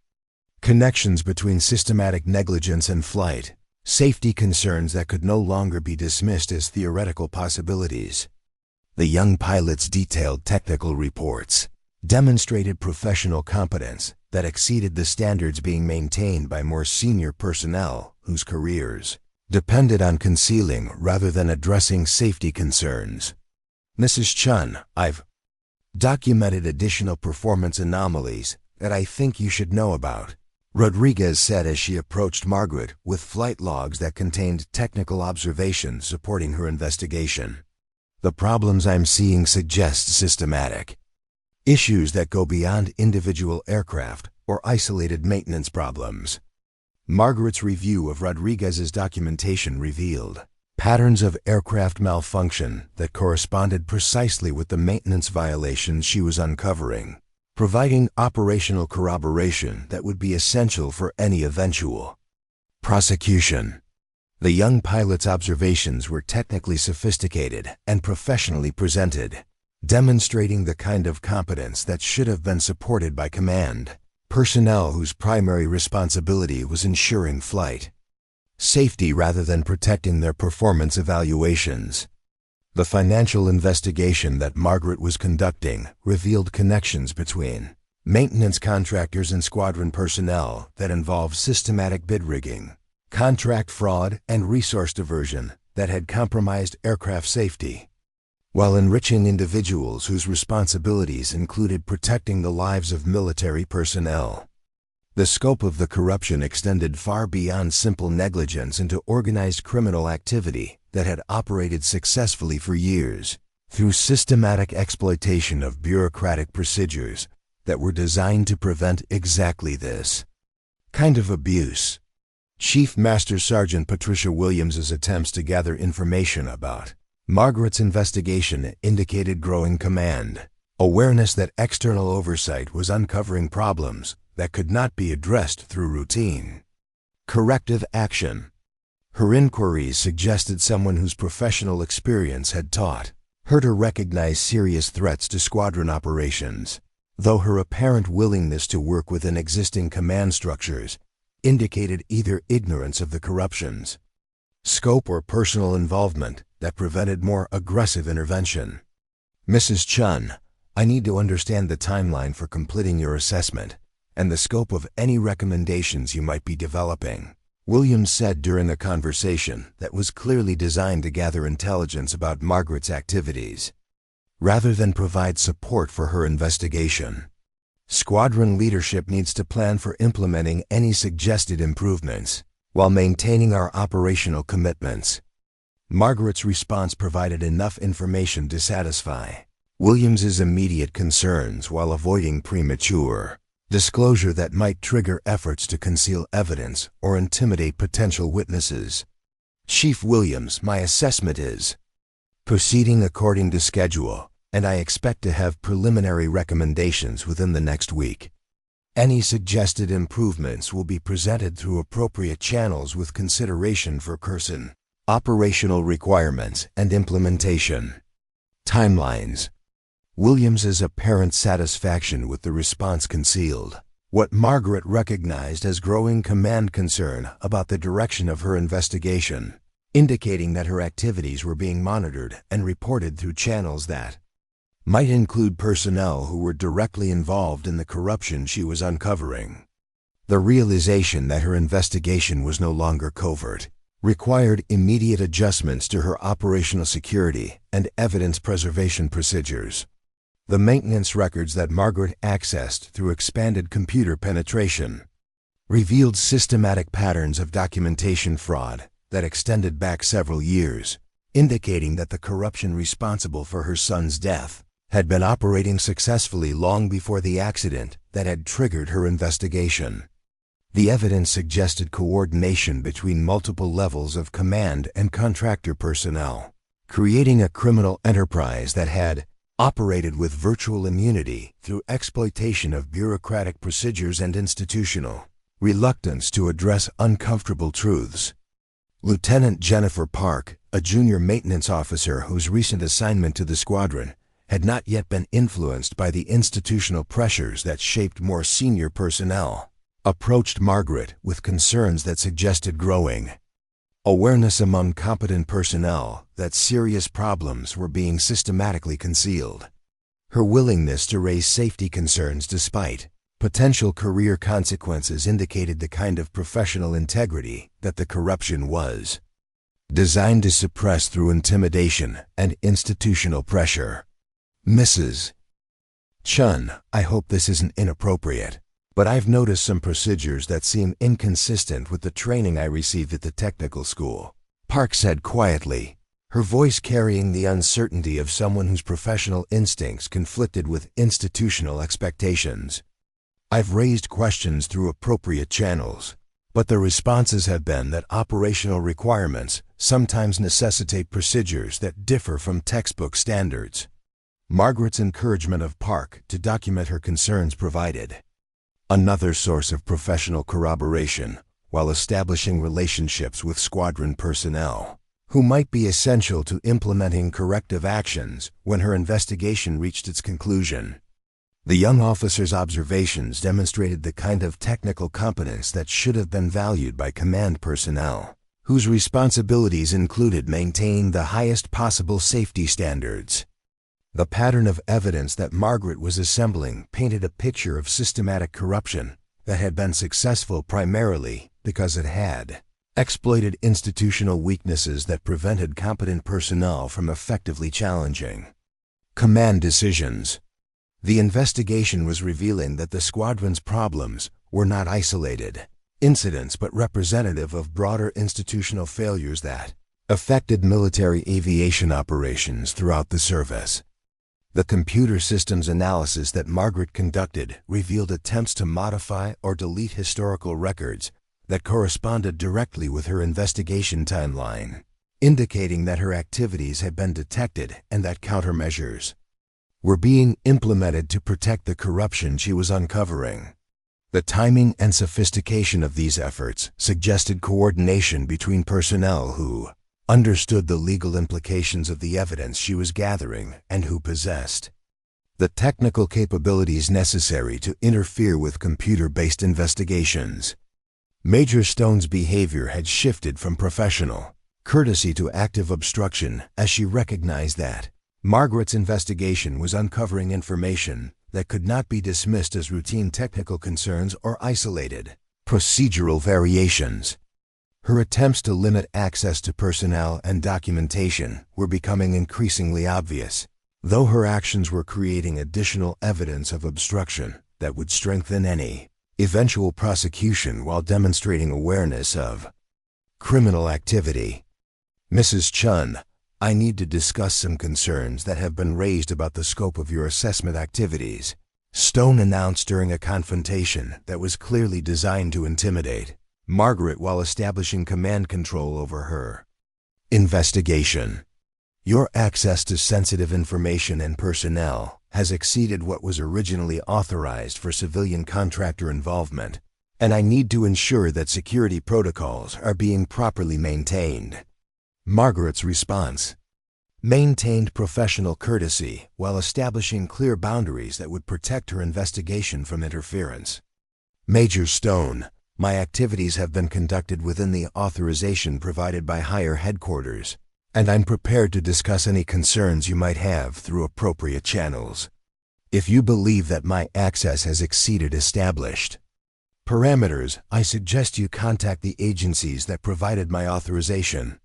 connections between systematic negligence and flight safety concerns that could no longer be dismissed as theoretical possibilities. The young pilot's detailed technical reports demonstrated professional competence that exceeded the standards being maintained by more senior personnel whose careers depended on concealing rather than addressing safety concerns. "Mrs. Chen, I've documented additional performance anomalies that I think you should know about," Rodriguez said as she approached Margaret with flight logs that contained technical observations supporting her investigation. "The problems I'm seeing suggest systematic issues that go beyond individual aircraft or isolated maintenance problems. Margaret's review of Rodriguez's documentation revealed patterns of aircraft malfunction that corresponded precisely with the maintenance violations she was uncovering, providing operational corroboration that would be essential for any eventual prosecution. The young pilot's observations were technically sophisticated and professionally presented, demonstrating the kind of competence that should have been supported by command personnel whose primary responsibility was ensuring flight safety rather than protecting their performance evaluations. The financial investigation that Margaret was conducting revealed connections between maintenance contractors and squadron personnel that involved systematic bid rigging, contract fraud, and resource diversion that had compromised aircraft safety, while enriching individuals whose responsibilities included protecting the lives of military personnel. The scope of the corruption extended far beyond simple negligence into organized criminal activity that had operated successfully for years through systematic exploitation of bureaucratic procedures that were designed to prevent exactly this kind of abuse. Chief Master Sergeant Patricia Williams's attempts to gather information about Margaret's investigation indicated growing command awareness that external oversight was uncovering problems that could not be addressed through routine corrective action. Her inquiries suggested someone whose professional experience had taught her to recognize serious threats to squadron operations, though her apparent willingness to work within existing command structures indicated either ignorance of the corruption's scope or personal involvement that prevented more aggressive intervention. Mrs. Chen, I need to understand the timeline for completing your assessment and the scope of any recommendations you might be developing, Williams said during a conversation that was clearly designed to gather intelligence about Margaret's activities, rather than provide support for her investigation. Squadron leadership needs to plan for implementing any suggested improvements while maintaining our operational commitments. Margaret's response provided enough information to satisfy Williams's immediate concerns while avoiding premature disclosure that might trigger efforts to conceal evidence or intimidate potential witnesses. Chief Williams, my assessment is proceeding according to schedule, and I expect to have preliminary recommendations within the next week. Any suggested improvements will be presented through appropriate channels with consideration for person, operational requirements, and implementation timelines. Williams's apparent satisfaction with the response concealed what Margaret recognized as growing command concern about the direction of her investigation, indicating that her activities were being monitored and reported through channels that might include personnel who were directly involved in the corruption she was uncovering. The realization that her investigation was no longer covert required immediate adjustments to her operational security and evidence preservation procedures. The maintenance records that Margaret accessed through expanded computer penetration revealed systematic patterns of documentation fraud that extended back several years, indicating that the corruption responsible for her son's death had been operating successfully long before the accident that had triggered her investigation. The evidence suggested coordination between multiple levels of command and contractor personnel, creating a criminal enterprise that had operated with virtual immunity through exploitation of bureaucratic procedures and institutional reluctance to address uncomfortable truths. Lieutenant Jennifer Park, a junior maintenance officer whose recent assignment to the squadron had not yet been influenced by the institutional pressures that shaped more senior personnel, approached Margaret with concerns that suggested growing awareness among competent personnel that serious problems were being systematically concealed. Her willingness to raise safety concerns despite potential career consequences indicated the kind of professional integrity that the corruption was designed to suppress through intimidation and institutional pressure. Mrs. Chen, I hope this isn't inappropriate, but I've noticed some procedures that seem inconsistent with the training I received at the technical school, Park said quietly, her voice carrying the uncertainty of someone whose professional instincts conflicted with institutional expectations. I've raised questions through appropriate channels, But the responses have been that operational requirements sometimes necessitate procedures that differ from textbook standards. Margaret's encouragement of Park to document her concerns provided another source of professional corroboration while establishing relationships with squadron personnel, who might be essential to implementing corrective actions when her investigation reached its conclusion. The young officer's observations demonstrated the kind of technical competence that should have been valued by command personnel, whose responsibilities included maintaining the highest possible safety standards. The pattern of evidence that Margaret was assembling painted a picture of systematic corruption that had been successful primarily because it had exploited institutional weaknesses that prevented competent personnel from effectively challenging command decisions. The investigation was revealing that the squadron's problems were not isolated incidents but representative of broader institutional failures that affected military aviation operations throughout the service. The computer systems analysis that Margaret conducted revealed attempts to modify or delete historical records that corresponded directly with her investigation timeline, indicating that her activities had been detected and that countermeasures were being implemented to protect the corruption she was uncovering. The timing and sophistication of these efforts suggested coordination between personnel who understood the legal implications of the evidence she was gathering and who possessed the technical capabilities necessary to interfere with computer-based investigations. Major Stone's behavior had shifted from professional courtesy to active obstruction as she recognized that Margaret's investigation was uncovering information that could not be dismissed as routine technical concerns or isolated procedural variations. Her attempts to limit access to personnel and documentation were becoming increasingly obvious, though her actions were creating additional evidence of obstruction that would strengthen any eventual prosecution while demonstrating awareness of criminal activity. Mrs. Chen, I need to discuss some concerns that have been raised about the scope of your assessment activities, Stone announced during a confrontation that was clearly designed to intimidate Margaret while establishing command control over her investigation. Your access to sensitive information and personnel has exceeded what was originally authorized for civilian contractor involvement, and I need to ensure that security protocols are being properly maintained. Margaret's response maintained professional courtesy while establishing clear boundaries that would protect her investigation from interference. Major Stone, my activities have been conducted within the authorization provided by higher headquarters, and I'm prepared to discuss any concerns you might have through appropriate channels. If you believe that my access has exceeded established parameters, I suggest you contact the agencies that provided my authorization.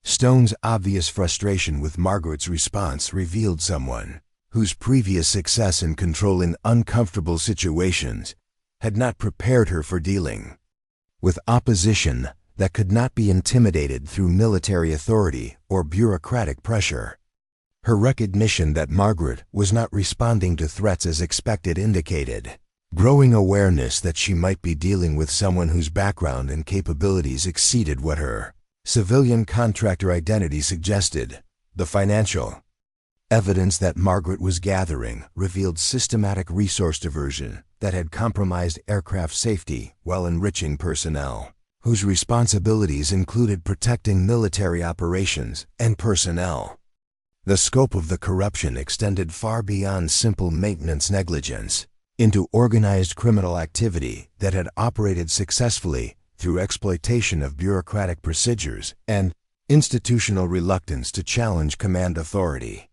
Stone's obvious frustration with Margaret's response revealed someone whose previous success in controlling uncomfortable situations had not prepared her for dealing with opposition that could not be intimidated through military authority or bureaucratic pressure. Her recognition that Margaret was not responding to threats as expected indicated growing awareness that she might be dealing with someone whose background and capabilities exceeded what her civilian contractor identity suggested. The financial evidence that Margaret was gathering revealed systematic resource diversion that had compromised aircraft safety while enriching personnel, whose responsibilities included protecting military operations and personnel. The scope of the corruption extended far beyond simple maintenance negligence into organized criminal activity that had operated successfully through exploitation of bureaucratic procedures and institutional reluctance to challenge command authority.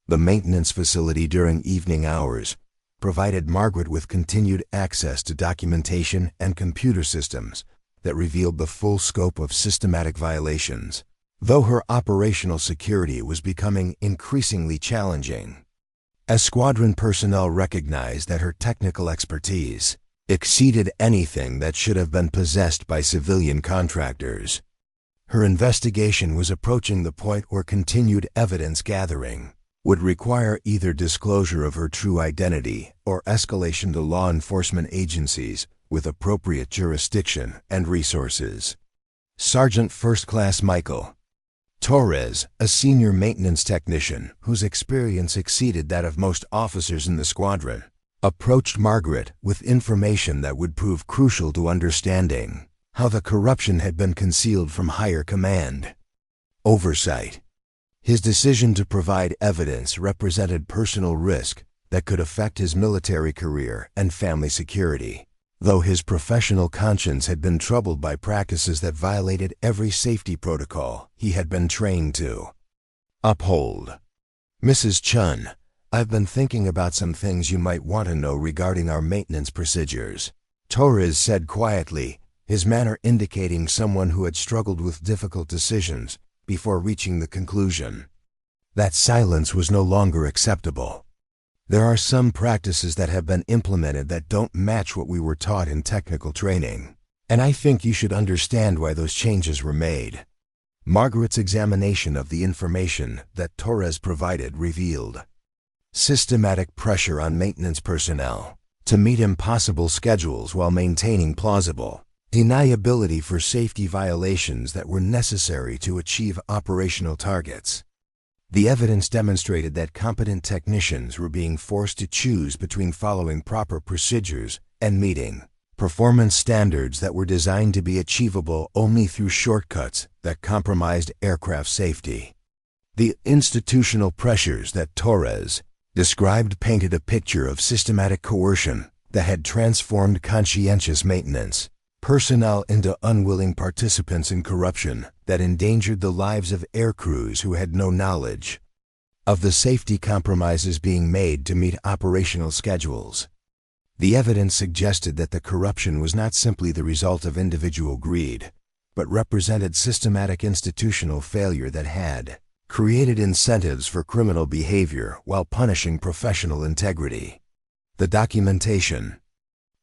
The maintenance facility during evening hours provided Margaret with continued access to documentation and computer systems that revealed the full scope of systematic violations, though her operational security was becoming increasingly challenging. As squadron personnel recognized that her technical expertise exceeded anything that should have been possessed by civilian contractors, her investigation was approaching the point where continued evidence gathering would require either disclosure of her true identity or escalation to law enforcement agencies with appropriate jurisdiction and resources. Sergeant First Class Michael Torres, a senior maintenance technician whose experience exceeded that of most officers in the squadron, approached Margaret with information that would prove crucial to understanding how the corruption had been concealed from higher command. Oversight. His decision to provide evidence represented personal risk that could affect his military career and family security, though his professional conscience had been troubled by practices that violated every safety protocol he had been trained to uphold. Mrs. Chen, I've been thinking about some things you might want to know regarding our maintenance procedures, Torres said quietly, his manner indicating someone who had struggled with difficult decisions before reaching the conclusion. That silence was no longer acceptable. There are some practices that have been implemented that don't match what we were taught in technical training, and I think you should understand why those changes were made. Margaret's examination of the information that Torres provided revealed systematic pressure on maintenance personnel to meet impossible schedules while maintaining plausible deniability for safety violations that were necessary to achieve operational targets. The evidence demonstrated that competent technicians were being forced to choose between following proper procedures and meeting performance standards that were designed to be achievable only through shortcuts that compromised aircraft safety. The institutional pressures that Torres described painted a picture of systematic coercion that had transformed conscientious maintenance personnel into unwilling participants in corruption that endangered the lives of air crews who had no knowledge of the safety compromises being made to meet operational schedules. The evidence suggested that the corruption was not simply the result of individual greed, but represented systematic institutional failure that had created incentives for criminal behavior while punishing professional integrity. The documentation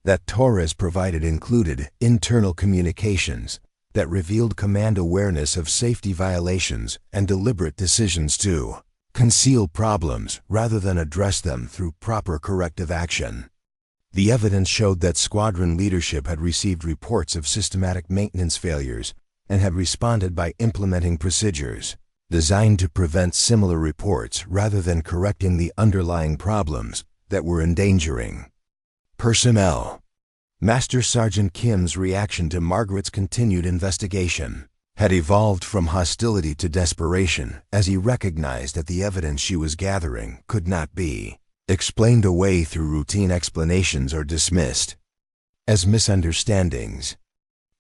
that Torres provided included internal communications that revealed command awareness of safety violations and deliberate decisions to conceal problems rather than address them through proper corrective action. The evidence showed that squadron leadership had received reports of systematic maintenance failures and had responded by implementing procedures designed to prevent similar reports rather than correcting the underlying problems that were endangering personnel. Master Sergeant Kim's reaction to Margaret's continued investigation had evolved from hostility to desperation as he recognized that the evidence she was gathering could not be explained away through routine explanations or dismissed as misunderstandings.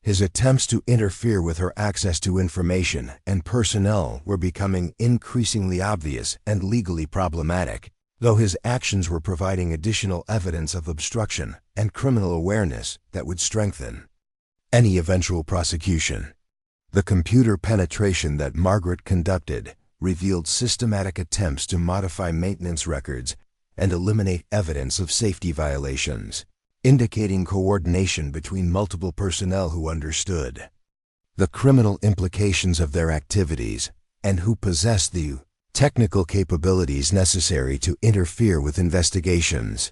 His attempts to interfere with her access to information and personnel were becoming increasingly obvious and legally problematic, though his actions were providing additional evidence of obstruction and criminal awareness that would strengthen any eventual prosecution. The computer penetration that Margaret conducted revealed systematic attempts to modify maintenance records and eliminate evidence of safety violations, indicating coordination between multiple personnel who understood the criminal implications of their activities and who possessed the technical capabilities necessary to interfere with investigations.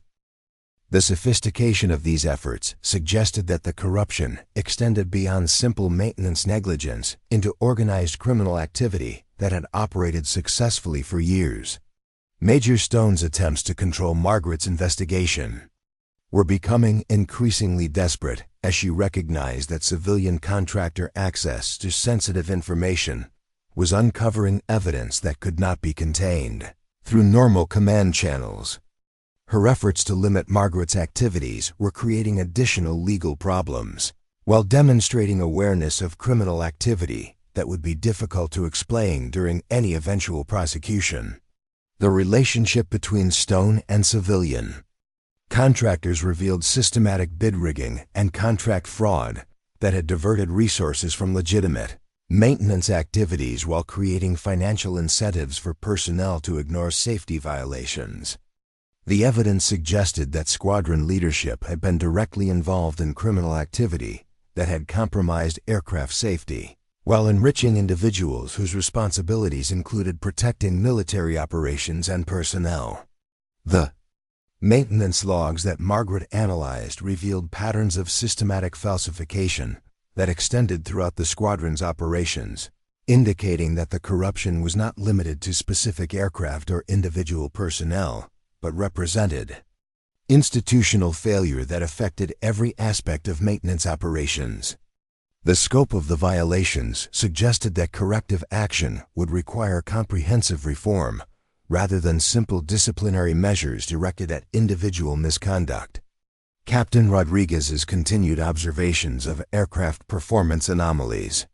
The sophistication of these efforts suggested that the corruption extended beyond simple maintenance negligence into organized criminal activity that had operated successfully for years. Major Stone's attempts to control Margaret's investigation were becoming increasingly desperate as she recognized that civilian contractor access to sensitive information was uncovering evidence that could not be contained through normal command channels. Her efforts to limit Margaret's activities were creating additional legal problems, while demonstrating awareness of criminal activity that would be difficult to explain during any eventual prosecution. The relationship between Stone and civilian contractors revealed systematic bid rigging and contract fraud that had diverted resources from legitimate maintenance activities while creating financial incentives for personnel to ignore safety violations. The evidence suggested that squadron leadership had been directly involved in criminal activity that had compromised aircraft safety, while enriching individuals whose responsibilities included protecting military operations and personnel. The Maintenance logs that Margaret analyzed revealed patterns of systematic falsification that extended throughout the squadron's operations, indicating that the corruption was not limited to specific aircraft or individual personnel, but represented institutional failure that affected every aspect of maintenance operations. The scope of the violations suggested that corrective action would require comprehensive reform, rather than simple disciplinary measures directed at individual misconduct. Captain Rodriguez's continued observations of aircraft performance anomalies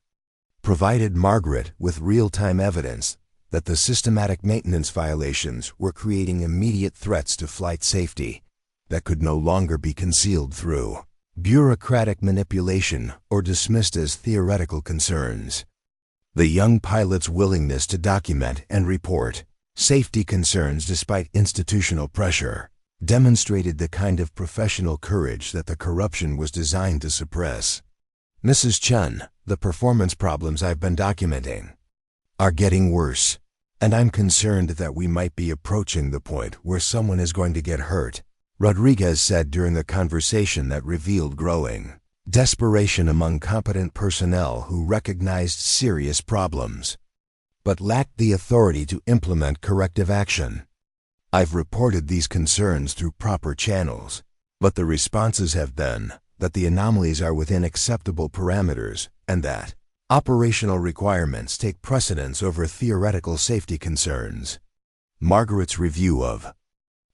provided Margaret with real-time evidence that the systematic maintenance violations were creating immediate threats to flight safety that could no longer be concealed through bureaucratic manipulation or dismissed as theoretical concerns. The young pilot's willingness to document and report safety concerns despite institutional pressure demonstrated the kind of professional courage that the corruption was designed to suppress. Mrs. Chen, the performance problems I've been documenting are getting worse, and I'm concerned that we might be approaching the point where someone is going to get hurt, Rodriguez said during the conversation that revealed growing desperation among competent personnel who recognized serious problems, but lacked the authority to implement corrective action. I've reported these concerns through proper channels, but the responses have been that the anomalies are within acceptable parameters and that operational requirements take precedence over theoretical safety concerns. Margaret's review of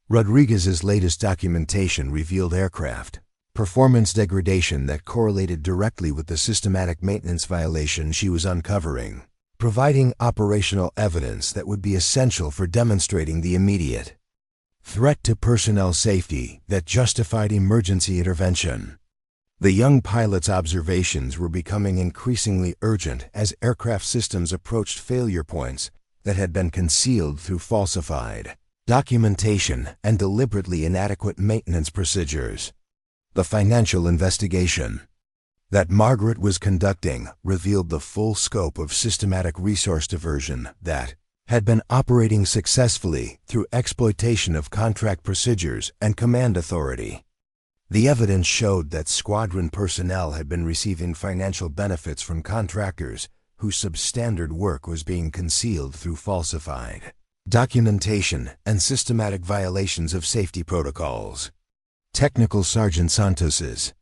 Rodriguez's latest documentation revealed aircraft performance degradation that correlated directly with the systematic maintenance violation she was uncovering, providing operational evidence that would be essential for demonstrating the immediate threat to personnel safety that justified emergency intervention. The young pilot's observations were becoming increasingly urgent as aircraft systems approached failure points that had been concealed through falsified documentation and deliberately inadequate maintenance procedures. The financial investigation that Margaret was conducting revealed the full scope of systematic resource diversion that had been operating successfully through exploitation of contract procedures and command authority. The evidence showed that squadron personnel had been receiving financial benefits from contractors whose substandard work was being concealed through falsified documentation and systematic violations of safety protocols. Technical Sergeant Santos's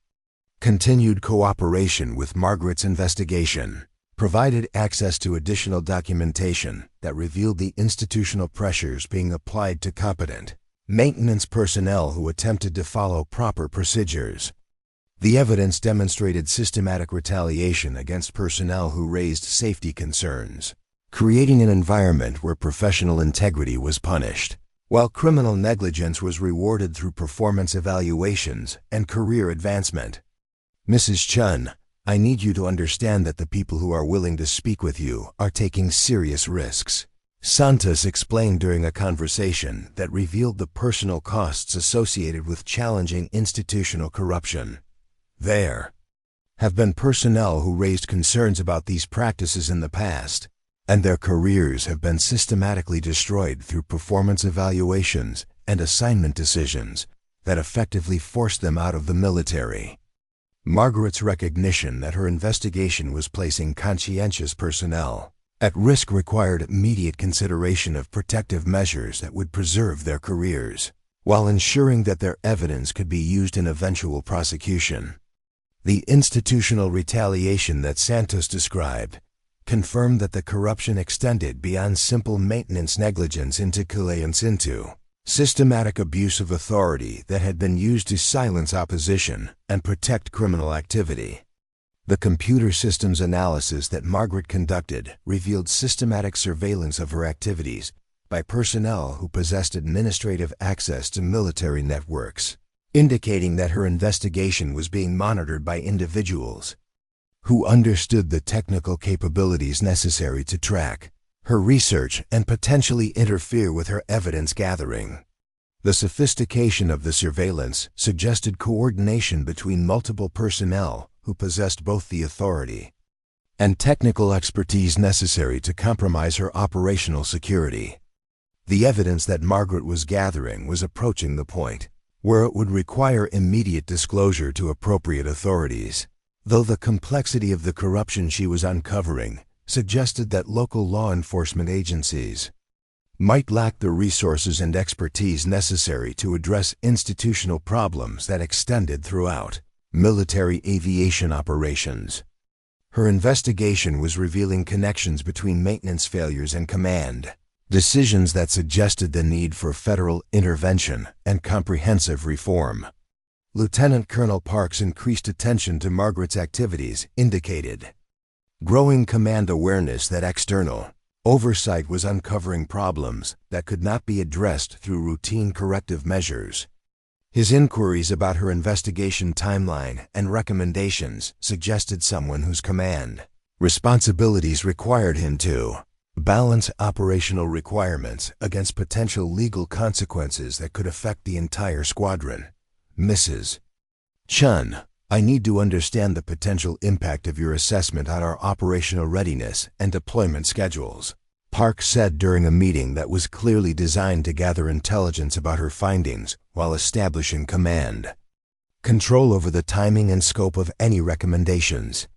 continued cooperation with Margaret's investigation provided access to additional documentation that revealed the institutional pressures being applied to competent maintenance personnel who attempted to follow proper procedures. The evidence demonstrated systematic retaliation against personnel who raised safety concerns, creating an environment where professional integrity was punished, while criminal negligence was rewarded through performance evaluations and career advancement. Mrs. Chen, I need you to understand that the people who are willing to speak with you are taking serious risks, Santos explained during a conversation that revealed the personal costs associated with challenging institutional corruption. There have been personnel who raised concerns about these practices in the past, and their careers have been systematically destroyed through performance evaluations and assignment decisions that effectively forced them out of the military. Margaret's recognition that her investigation was placing conscientious personnel at risk required immediate consideration of protective measures that would preserve their careers, while ensuring that their evidence could be used in eventual prosecution. The institutional retaliation that Santos described confirmed that the corruption extended beyond simple maintenance negligence into compliance into systematic abuse of authority that had been used to silence opposition and protect criminal activity. The computer systems analysis that Margaret conducted revealed systematic surveillance of her activities by personnel who possessed administrative access to military networks, indicating that her investigation was being monitored by individuals who understood the technical capabilities necessary to track her research and potentially interfere with her evidence gathering. The sophistication of the surveillance suggested coordination between multiple personnel who possessed both the authority and technical expertise necessary to compromise her operational security. The evidence that Margaret was gathering was approaching the point where it would require immediate disclosure to appropriate authorities, though the complexity of the corruption she was uncovering suggested that local law enforcement agencies might lack the resources and expertise necessary to address institutional problems that extended throughout military aviation operations. Her investigation was revealing connections between maintenance failures and command, decisions that suggested the need for federal intervention and comprehensive reform. Lieutenant Colonel Park's increased attention to Margaret's activities indicated growing command awareness that external oversight was uncovering problems that could not be addressed through routine corrective measures. His inquiries about her investigation timeline and recommendations suggested someone whose command responsibilities required him to balance operational requirements against potential legal consequences that could affect the entire squadron. Mrs. Chen, I need to understand the potential impact of your assessment on our operational readiness and deployment schedules, Park said during a meeting that was clearly designed to gather intelligence about her findings while establishing command control over the timing and scope of any recommendations.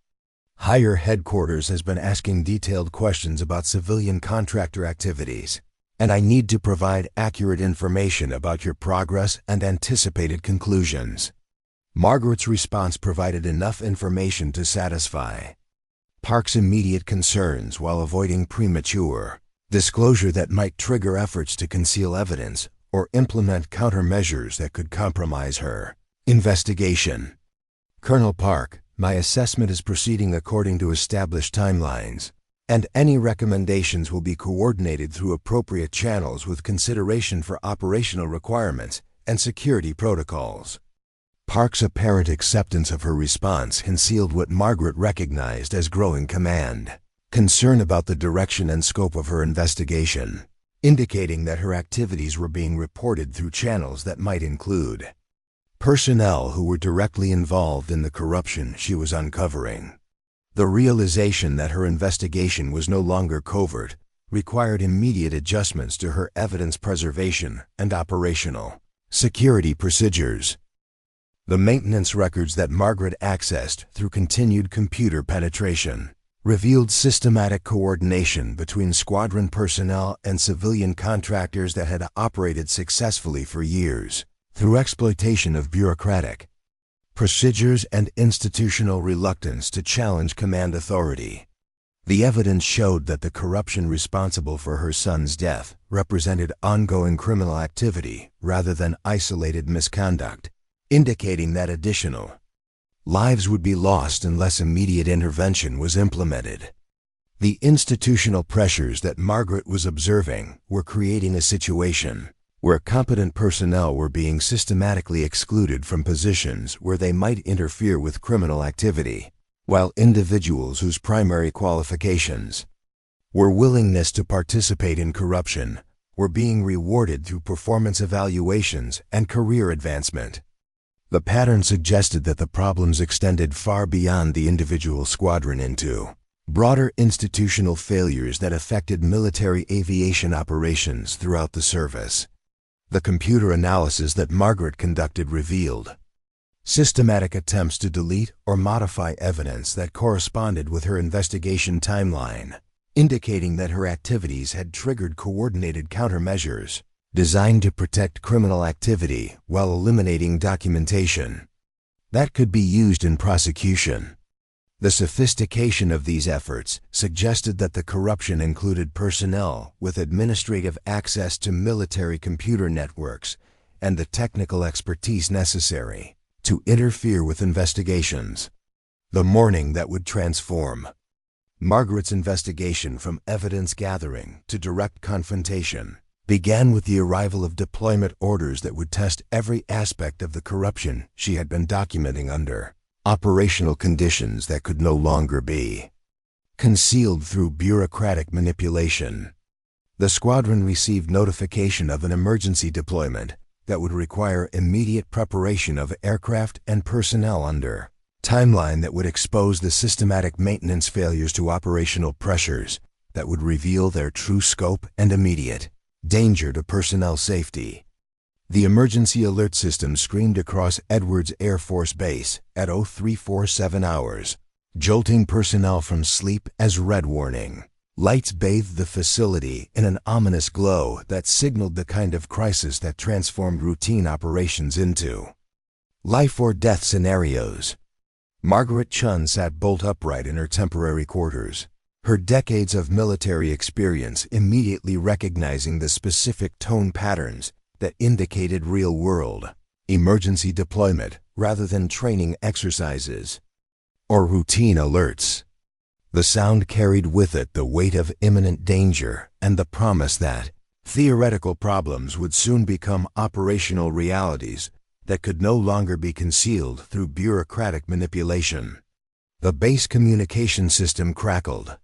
Higher headquarters has been asking detailed questions about civilian contractor activities, and I need to provide accurate information about your progress and anticipated conclusions. Margaret's response provided enough information to satisfy Park's immediate concerns while avoiding premature disclosure that might trigger efforts to conceal evidence or implement countermeasures that could compromise her investigation. Colonel Park, my assessment is proceeding according to established timelines, and any recommendations will be coordinated through appropriate channels with consideration for operational requirements and security protocols. Park's apparent acceptance of her response concealed what Margaret recognized as growing command concern about the direction and scope of her investigation, indicating that her activities were being reported through channels that might include personnel who were directly involved in the corruption she was uncovering. The realization that her investigation was no longer covert required immediate adjustments to her evidence preservation and operational security procedures. The maintenance records that Margaret accessed through continued computer penetration revealed systematic coordination between squadron personnel and civilian contractors that had operated successfully for years through exploitation of bureaucratic procedures and institutional reluctance to challenge command authority. The evidence showed that the corruption responsible for her son's death represented ongoing criminal activity rather than isolated misconduct, indicating that additional lives would be lost unless immediate intervention was implemented. The institutional pressures that Margaret was observing were creating a situation where competent personnel were being systematically excluded from positions where they might interfere with criminal activity, while individuals whose primary qualifications were willingness to participate in corruption were being rewarded through performance evaluations and career advancement. The pattern suggested that the problems extended far beyond the individual squadron into broader institutional failures that affected military aviation operations throughout the service. The computer analysis that Margaret conducted revealed systematic attempts to delete or modify evidence that corresponded with her investigation timeline, indicating that her activities had triggered coordinated countermeasures designed to protect criminal activity while eliminating documentation that could be used in prosecution. The sophistication of these efforts suggested that the corruption included personnel with administrative access to military computer networks and the technical expertise necessary to interfere with investigations. The morning that would transform Margaret's investigation from evidence gathering to direct confrontation began with the arrival of deployment orders that would test every aspect of the corruption she had been documenting under operational conditions that could no longer be concealed through bureaucratic manipulation. The squadron received notification of an emergency deployment that would require immediate preparation of aircraft and personnel under timeline that would expose the systematic maintenance failures to operational pressures that would reveal their true scope and immediate Danger to personnel safety. The emergency alert system screamed across Edwards Air Force Base at 0347 hours, jolting personnel from sleep as red warning. Lights bathed the facility in an ominous glow that signaled the kind of crisis that transformed routine operations into life or death scenarios. Margaret Chen sat bolt upright in her temporary quarters, her decades of military experience immediately recognizing the specific tone patterns that indicated real-world, emergency deployment rather than training exercises or routine alerts. The sound carried with it the weight of imminent danger and the promise that theoretical problems would soon become operational realities that could no longer be concealed through bureaucratic manipulation. The base communication system crackled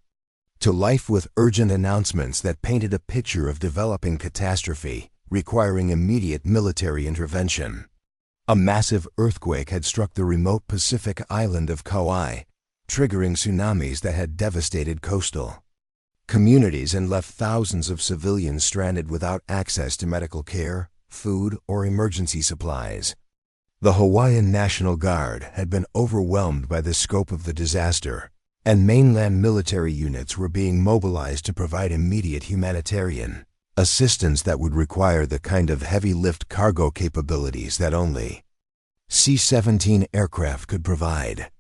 to life with urgent announcements that painted a picture of developing catastrophe requiring immediate military intervention. A massive earthquake had struck the remote Pacific island of Kauai, triggering tsunamis that had devastated coastal communities and left thousands of civilians stranded without access to medical care, food, or emergency supplies. The Hawaiian National Guard had been overwhelmed by the scope of the disaster, and mainland military units were being mobilized to provide immediate humanitarian assistance that would require the kind of heavy-lift cargo capabilities that only C-17 aircraft could provide.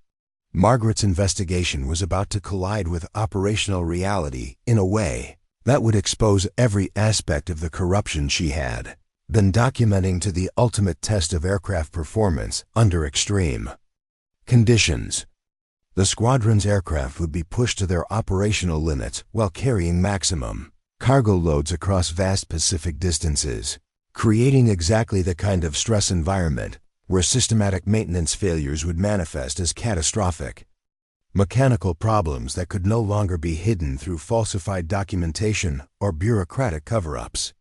Margaret's investigation was about to collide with operational reality in a way that would expose every aspect of the corruption she had been documenting to the ultimate test of aircraft performance under extreme conditions. The squadron's aircraft would be pushed to their operational limits while carrying maximum cargo loads across vast Pacific distances, creating exactly the kind of stress environment where systematic maintenance failures would manifest as catastrophic mechanical problems that could no longer be hidden through falsified documentation or bureaucratic cover-ups.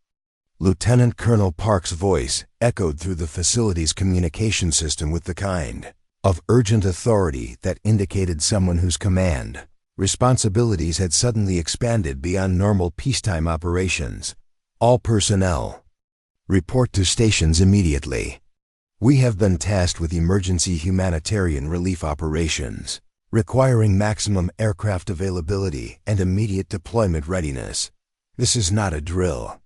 Lieutenant Colonel Park's voice echoed through the facility's communication system with the kind of urgent authority that indicated someone whose command responsibilities had suddenly expanded beyond normal peacetime operations. All personnel, report to stations immediately. We have been tasked with emergency humanitarian relief operations, requiring maximum aircraft availability and immediate deployment readiness. This is not a drill.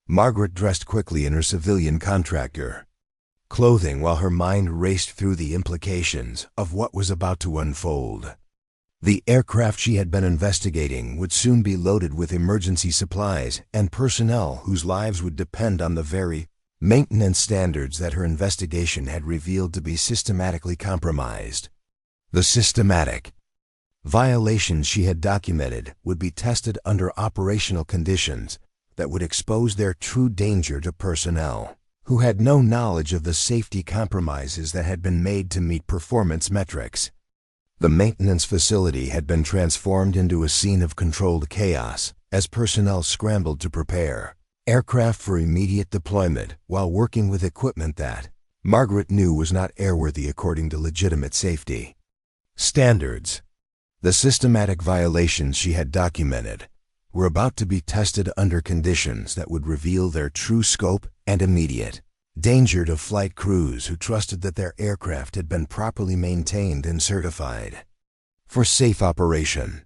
Margaret dressed quickly in her civilian contractor clothing while her mind raced through the implications of what was about to unfold. The aircraft she had been investigating would soon be loaded with emergency supplies and personnel whose lives would depend on the very maintenance standards that her investigation had revealed to be systematically compromised. The systematic violations she had documented would be tested under operational conditions that would expose their true danger to personnel who had no knowledge of the safety compromises that had been made to meet performance metrics. The maintenance facility had been transformed into a scene of controlled chaos as personnel scrambled to prepare aircraft for immediate deployment while working with equipment that Margaret knew was not airworthy according to legitimate safety standards. The systematic violations she had documented were about to be tested under conditions that would reveal their true scope and immediate danger to flight crews who trusted that their aircraft had been properly maintained and certified for safe operation.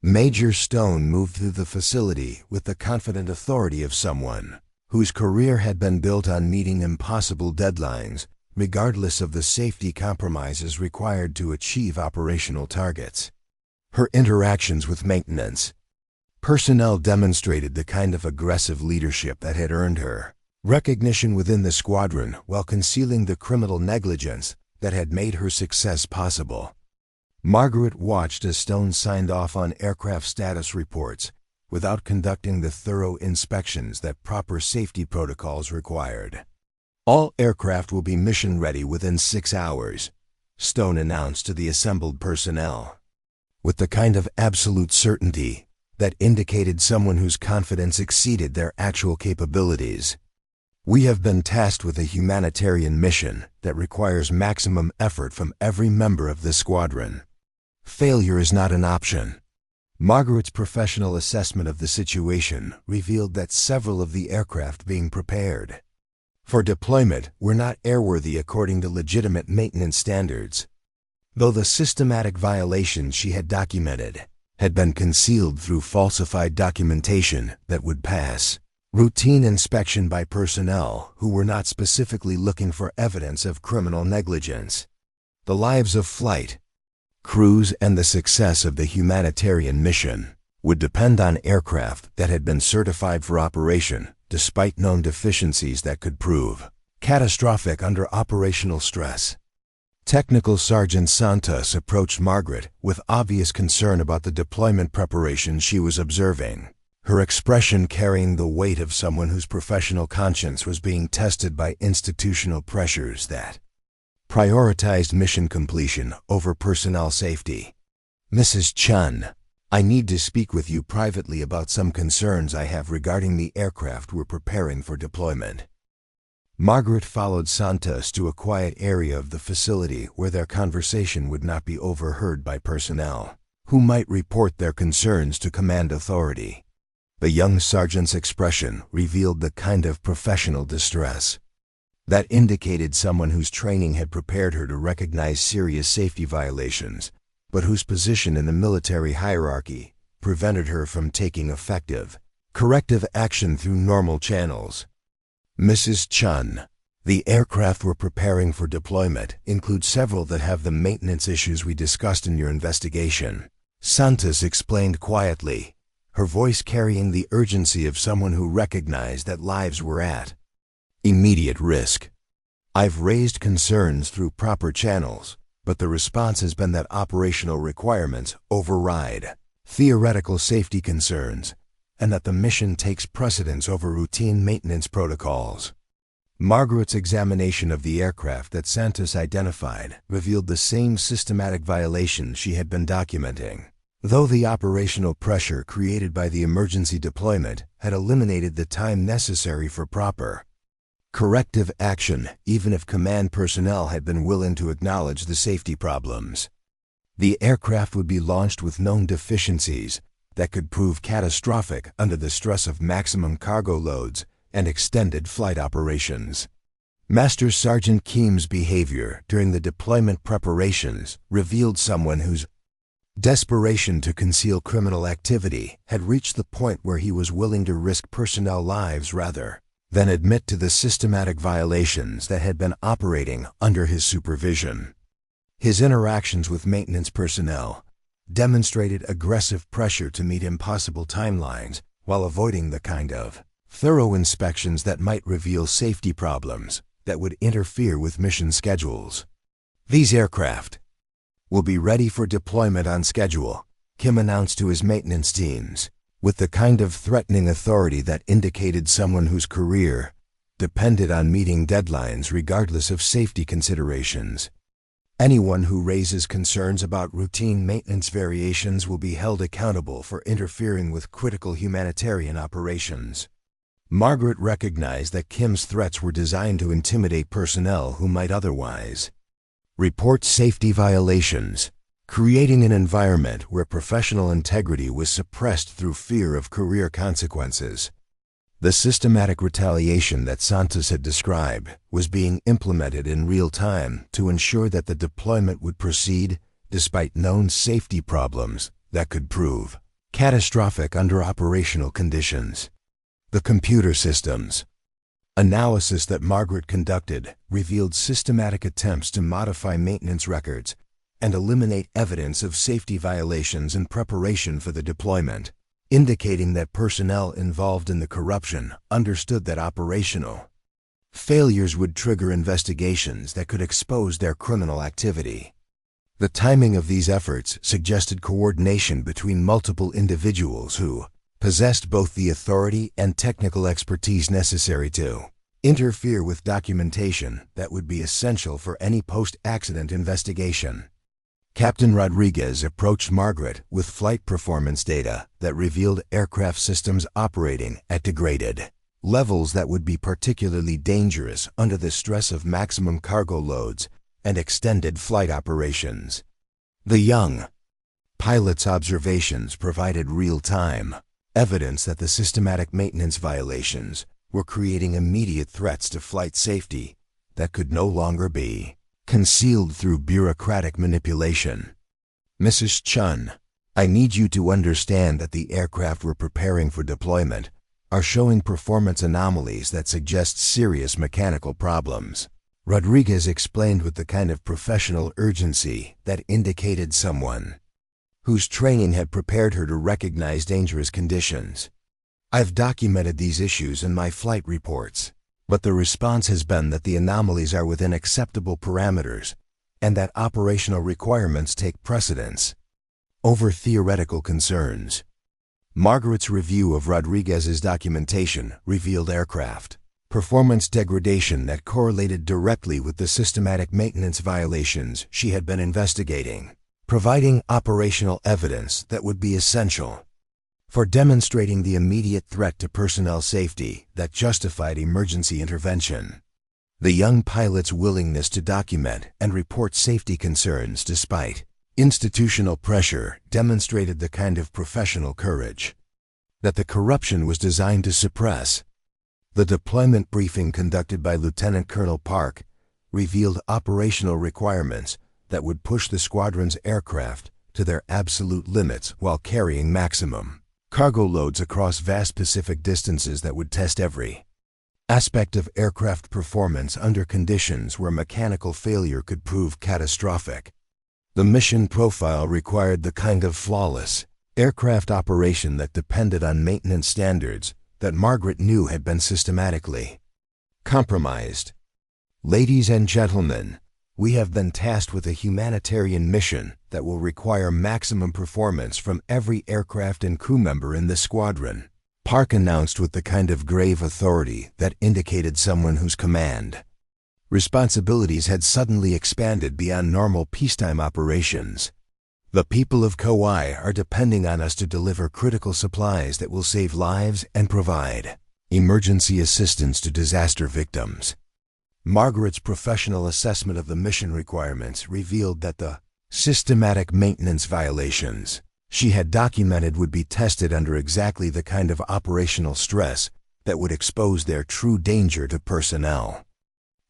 Major Stone moved through the facility with the confident authority of someone whose career had been built on meeting impossible deadlines, regardless of the safety compromises required to achieve operational targets. Her interactions with maintenance personnel demonstrated the kind of aggressive leadership that had earned her recognition within the squadron while concealing the criminal negligence that had made her success possible. Margaret watched as Stone signed off on aircraft status reports without conducting the thorough inspections that proper safety protocols required. All aircraft will be mission ready within 6 hours, Stone announced to the assembled personnel, with the kind of absolute certainty that indicated someone whose confidence exceeded their actual capabilities. We have been tasked with a humanitarian mission that requires maximum effort from every member of the squadron. Failure is not an option. Margaret's professional assessment of the situation revealed that several of the aircraft being prepared for deployment were not airworthy according to legitimate maintenance standards. Though the systematic violations she had documented had been concealed through falsified documentation that would pass routine inspection by personnel who were not specifically looking for evidence of criminal negligence. The lives of flight crews and the success of the humanitarian mission would depend on aircraft that had been certified for operation despite known deficiencies that could prove catastrophic under operational stress. Technical Sergeant Santos approached Margaret with obvious concern about the deployment preparation she was observing, her expression carrying the weight of someone whose professional conscience was being tested by institutional pressures that prioritized mission completion over personnel safety. "Mrs. Chen, I need to speak with you privately about some concerns I have regarding the aircraft we're preparing for deployment." Margaret followed Santos to a quiet area of the facility where their conversation would not be overheard by personnel who might report their concerns to command authority. The young sergeant's expression revealed the kind of professional distress that indicated someone whose training had prepared her to recognize serious safety violations, but whose position in the military hierarchy prevented her from taking effective corrective action through normal channels. "Mrs. Chen, the aircraft we're preparing for deployment include several that have the maintenance issues we discussed in your investigation," Santos explained quietly, her voice carrying the urgency of someone who recognized that lives were at immediate risk. "I've raised concerns through proper channels, but the response has been that operational requirements override theoretical safety concerns and that the mission takes precedence over routine maintenance protocols." Margaret's examination of the aircraft that Santos identified revealed the same systematic violations she had been documenting, though the operational pressure created by the emergency deployment had eliminated the time necessary for proper corrective action, even if command personnel had been willing to acknowledge the safety problems. The aircraft would be launched with known deficiencies that could prove catastrophic under the stress of maximum cargo loads and extended flight operations. Master Sergeant Kim's behavior during the deployment preparations revealed someone whose desperation to conceal criminal activity had reached the point where he was willing to risk personnel lives rather than admit to the systematic violations that had been operating under his supervision. His interactions with maintenance personnel demonstrated aggressive pressure to meet impossible timelines while avoiding the kind of thorough inspections that might reveal safety problems that would interfere with mission schedules. "These aircraft will be ready for deployment on schedule," Kim announced to his maintenance teams, with the kind of threatening authority that indicated someone whose career depended on meeting deadlines regardless of safety considerations. "Anyone who raises concerns about routine maintenance variations will be held accountable for interfering with critical humanitarian operations." Margaret recognized that Kim's threats were designed to intimidate personnel who might otherwise report safety violations, creating an environment where professional integrity was suppressed through fear of career consequences. The systematic retaliation that Santos had described was being implemented in real time to ensure that the deployment would proceed despite known safety problems that could prove catastrophic under operational conditions. The computer systems analysis that Margaret conducted revealed systematic attempts to modify maintenance records and eliminate evidence of safety violations in preparation for the deployment, indicating that personnel involved in the corruption understood that operational failures would trigger investigations that could expose their criminal activity. The timing of these efforts suggested coordination between multiple individuals who possessed both the authority and technical expertise necessary to interfere with documentation that would be essential for any post-accident investigation. Captain Rodriguez approached Margaret with flight performance data that revealed aircraft systems operating at degraded levels that would be particularly dangerous under the stress of maximum cargo loads and extended flight operations. The young Pilots' observations provided real-time evidence that the systematic maintenance violations were creating immediate threats to flight safety that could no longer be concealed through bureaucratic manipulation. Mrs. Chen, I need you to understand that the aircraft we're preparing for deployment are showing performance anomalies that suggest serious mechanical problems. Rodriguez explained with the kind of professional urgency that indicated someone whose training had prepared her to recognize dangerous conditions. I've documented these issues in my flight reports, but the response has been that the anomalies are within acceptable parameters and that operational requirements take precedence over theoretical concerns. Margaret's review of Rodriguez's documentation revealed aircraft performance degradation that correlated directly with the systematic maintenance violations she had been investigating, providing operational evidence that would be essential for demonstrating the immediate threat to personnel safety that justified emergency intervention. The young pilot's willingness to document and report safety concerns despite institutional pressure demonstrated the kind of professional courage that the corruption was designed to suppress. The deployment briefing conducted by Lieutenant Colonel Park revealed operational requirements that would push the squadron's aircraft to their absolute limits while carrying maximum cargo loads across vast Pacific distances that would test every aspect of aircraft performance under conditions where mechanical failure could prove catastrophic. The mission profile required the kind of flawless aircraft operation that depended on maintenance standards that Margaret knew had been systematically compromised. Ladies and gentlemen, we have been tasked with a humanitarian mission that will require maximum performance from every aircraft and crew member in the squadron, Park announced with the kind of grave authority that indicated someone whose command responsibilities had suddenly expanded beyond normal peacetime operations. The people of Kauai are depending on us to deliver critical supplies that will save lives and provide emergency assistance to disaster victims. Margaret's professional assessment of the mission requirements revealed that the systematic maintenance violations she had documented would be tested under exactly the kind of operational stress that would expose their true danger to personnel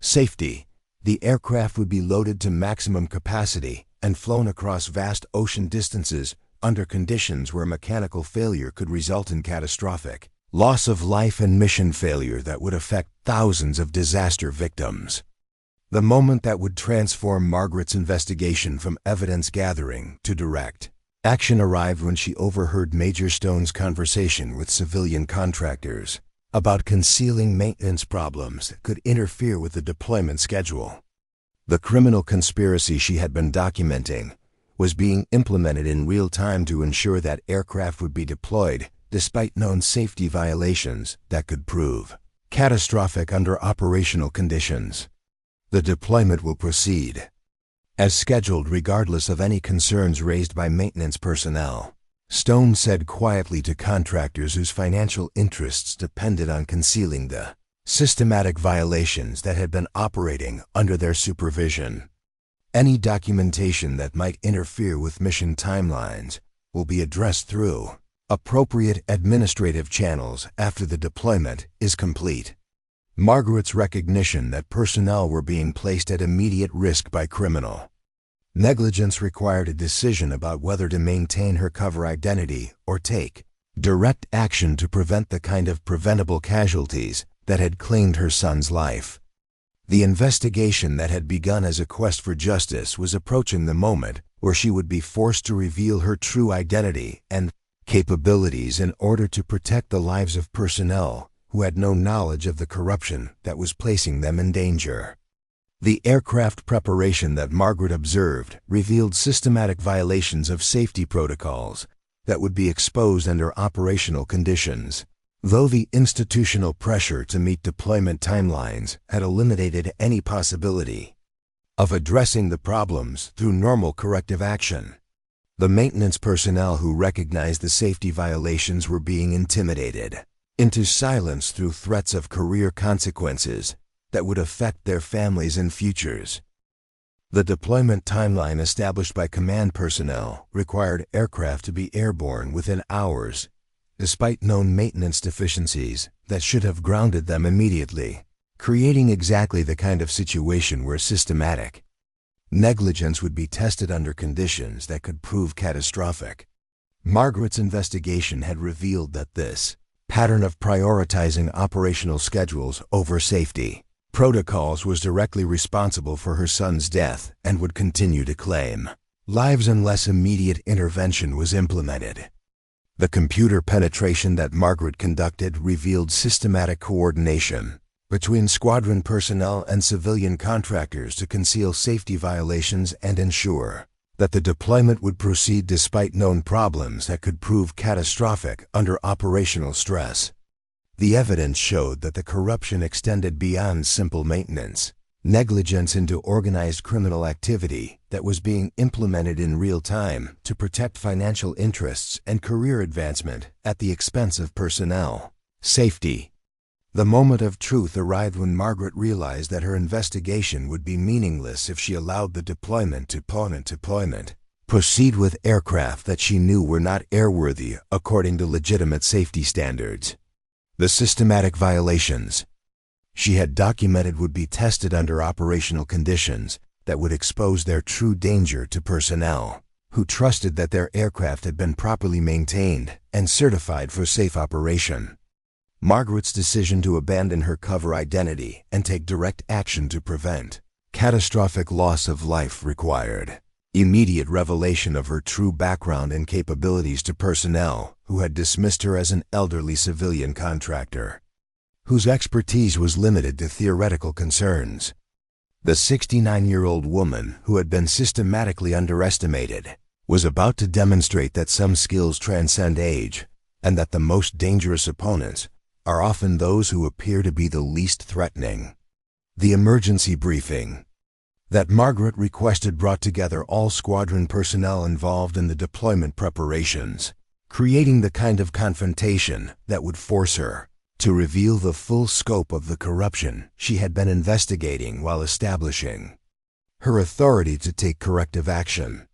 safety. The aircraft would be loaded to maximum capacity and flown across vast ocean distances under conditions where mechanical failure could result in catastrophic loss of life and mission failure that would affect thousands of disaster victims. The moment that would transform Margaret's investigation from evidence gathering to direct action arrived when she overheard Major Stone's conversation with civilian contractors about concealing maintenance problems that could interfere with the deployment schedule. The criminal conspiracy she had been documenting was being implemented in real time to ensure that aircraft would be deployed despite known safety violations that could prove catastrophic under operational conditions. The deployment will proceed as scheduled regardless of any concerns raised by maintenance personnel, Stone said quietly to contractors whose financial interests depended on concealing the systematic violations that had been operating under their supervision. Any documentation that might interfere with mission timelines will be addressed through appropriate administrative channels after the deployment is complete. Margaret's recognition that personnel were being placed at immediate risk by criminal negligence required a decision about whether to maintain her cover identity or take direct action to prevent the kind of preventable casualties that had claimed her son's life. The investigation that had begun as a quest for justice was approaching the moment where she would be forced to reveal her true identity and capabilities in order to protect the lives of personnel who had no knowledge of the corruption that was placing them in danger. The aircraft preparation that Margaret observed revealed systematic violations of safety protocols that would be exposed under operational conditions. Though the institutional pressure to meet deployment timelines had eliminated any possibility of addressing the problems through normal corrective action, the maintenance personnel who recognized the safety violations were being intimidated into silence through threats of career consequences that would affect their families and futures. The deployment timeline established by command personnel required aircraft to be airborne within hours, despite known maintenance deficiencies that should have grounded them immediately, creating exactly the kind of situation where systematic negligence would be tested under conditions that could prove catastrophic. Margaret's investigation had revealed that this pattern of prioritizing operational schedules over safety protocols was directly responsible for her son's death and would continue to claim lives unless immediate intervention was implemented. The computer penetration that Margaret conducted revealed systematic coordination between squadron personnel and civilian contractors to conceal safety violations and ensure that the deployment would proceed despite known problems that could prove catastrophic under operational stress. The evidence showed that the corruption extended beyond simple maintenance negligence into organized criminal activity that was being implemented in real time to protect financial interests and career advancement at the expense of personnel safety. The moment of truth arrived when Margaret realized that her investigation would be meaningless if she allowed the deployment to proceed with aircraft that she knew were not airworthy according to legitimate safety standards. The systematic violations she had documented would be tested under operational conditions that would expose their true danger to personnel who trusted that their aircraft had been properly maintained and certified for safe operation. Margaret's decision to abandon her cover identity and take direct action to prevent catastrophic loss of life required immediate revelation of her true background and capabilities to personnel who had dismissed her as an elderly civilian contractor whose expertise was limited to theoretical concerns. The 69-year-old woman who had been systematically underestimated was about to demonstrate that some skills transcend age and that the most dangerous opponents are often those who appear to be the least threatening. The emergency briefing that Margaret requested brought together all squadron personnel involved in the deployment preparations, creating the kind of confrontation that would force her to reveal the full scope of the corruption she had been investigating while establishing her authority to take corrective action.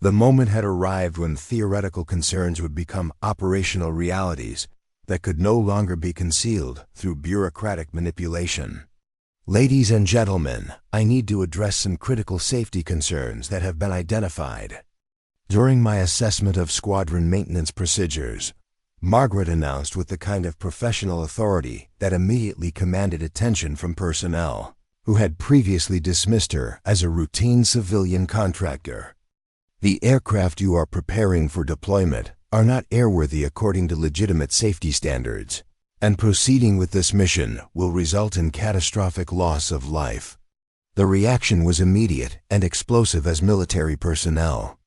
The moment had arrived when theoretical concerns would become operational realities that could no longer be concealed through bureaucratic manipulation. Ladies and gentlemen, I need to address some critical safety concerns that have been identified. During my assessment of squadron maintenance procedures, Margaret announced with the kind of professional authority that immediately commanded attention from personnel who had previously dismissed her as a routine civilian contractor. The aircraft you are preparing for deployment are not airworthy according to legitimate safety standards, and proceeding with this mission will result in catastrophic loss of life. The reaction was immediate and explosive as military personnel,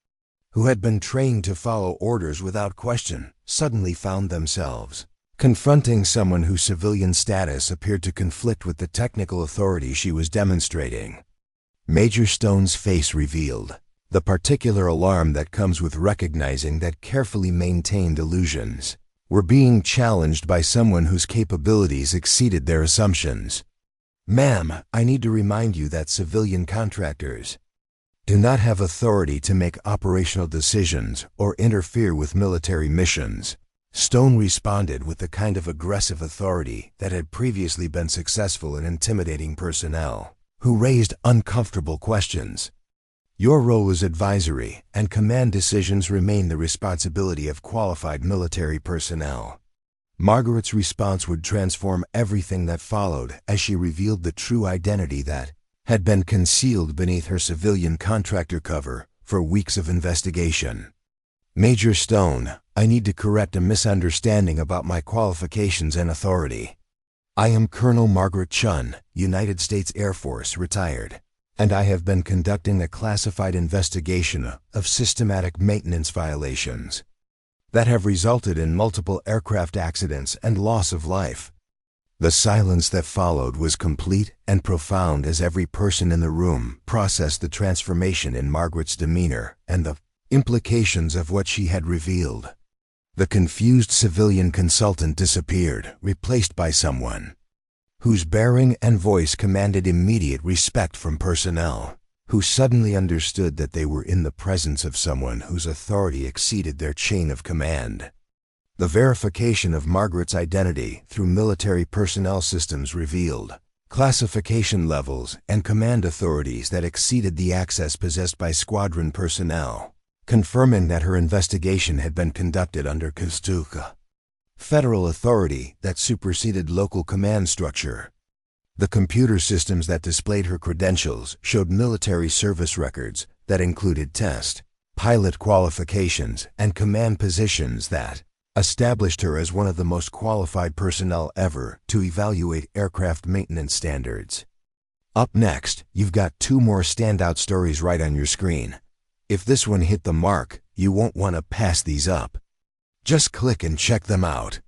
who had been trained to follow orders without question, suddenly found themselves confronting someone whose civilian status appeared to conflict with the technical authority she was demonstrating. Major Stone's face revealed the particular alarm that comes with recognizing that carefully maintained illusions were being challenged by someone whose capabilities exceeded their assumptions. Ma'am, I need to remind you that civilian contractors do not have authority to make operational decisions or interfere with military missions. Stone responded with the kind of aggressive authority that had previously been successful in intimidating personnel who raised uncomfortable questions. Your role is advisory, and command decisions remain the responsibility of qualified military personnel. Margaret's response would transform everything that followed as she revealed the true identity that had been concealed beneath her civilian contractor cover for weeks of investigation. Major Stone, I need to correct a misunderstanding about my qualifications and authority. I am Colonel Margaret Chen, United States Air Force, retired, and I have been conducting a classified investigation of systematic maintenance violations that have resulted in multiple aircraft accidents and loss of life. The silence that followed was complete and profound as every person in the room processed the transformation in Margaret's demeanor and the implications of what she had revealed. The confused civilian consultant disappeared, replaced by someone whose bearing and voice commanded immediate respect from personnel who suddenly understood that they were in the presence of someone whose authority exceeded their chain of command. The verification of Margaret's identity through military personnel systems revealed classification levels and command authorities that exceeded the access possessed by squadron personnel, confirming that her investigation had been conducted under Kustuka, federal authority that superseded local command structure. The computer systems that displayed her credentials showed military service records that included test, pilot qualifications, and command positions that established her as one of the most qualified personnel ever to evaluate aircraft maintenance standards. Up next, you've got two more standout stories right on your screen. If this one hit the mark, you won't want to pass these up. Just click and check them out.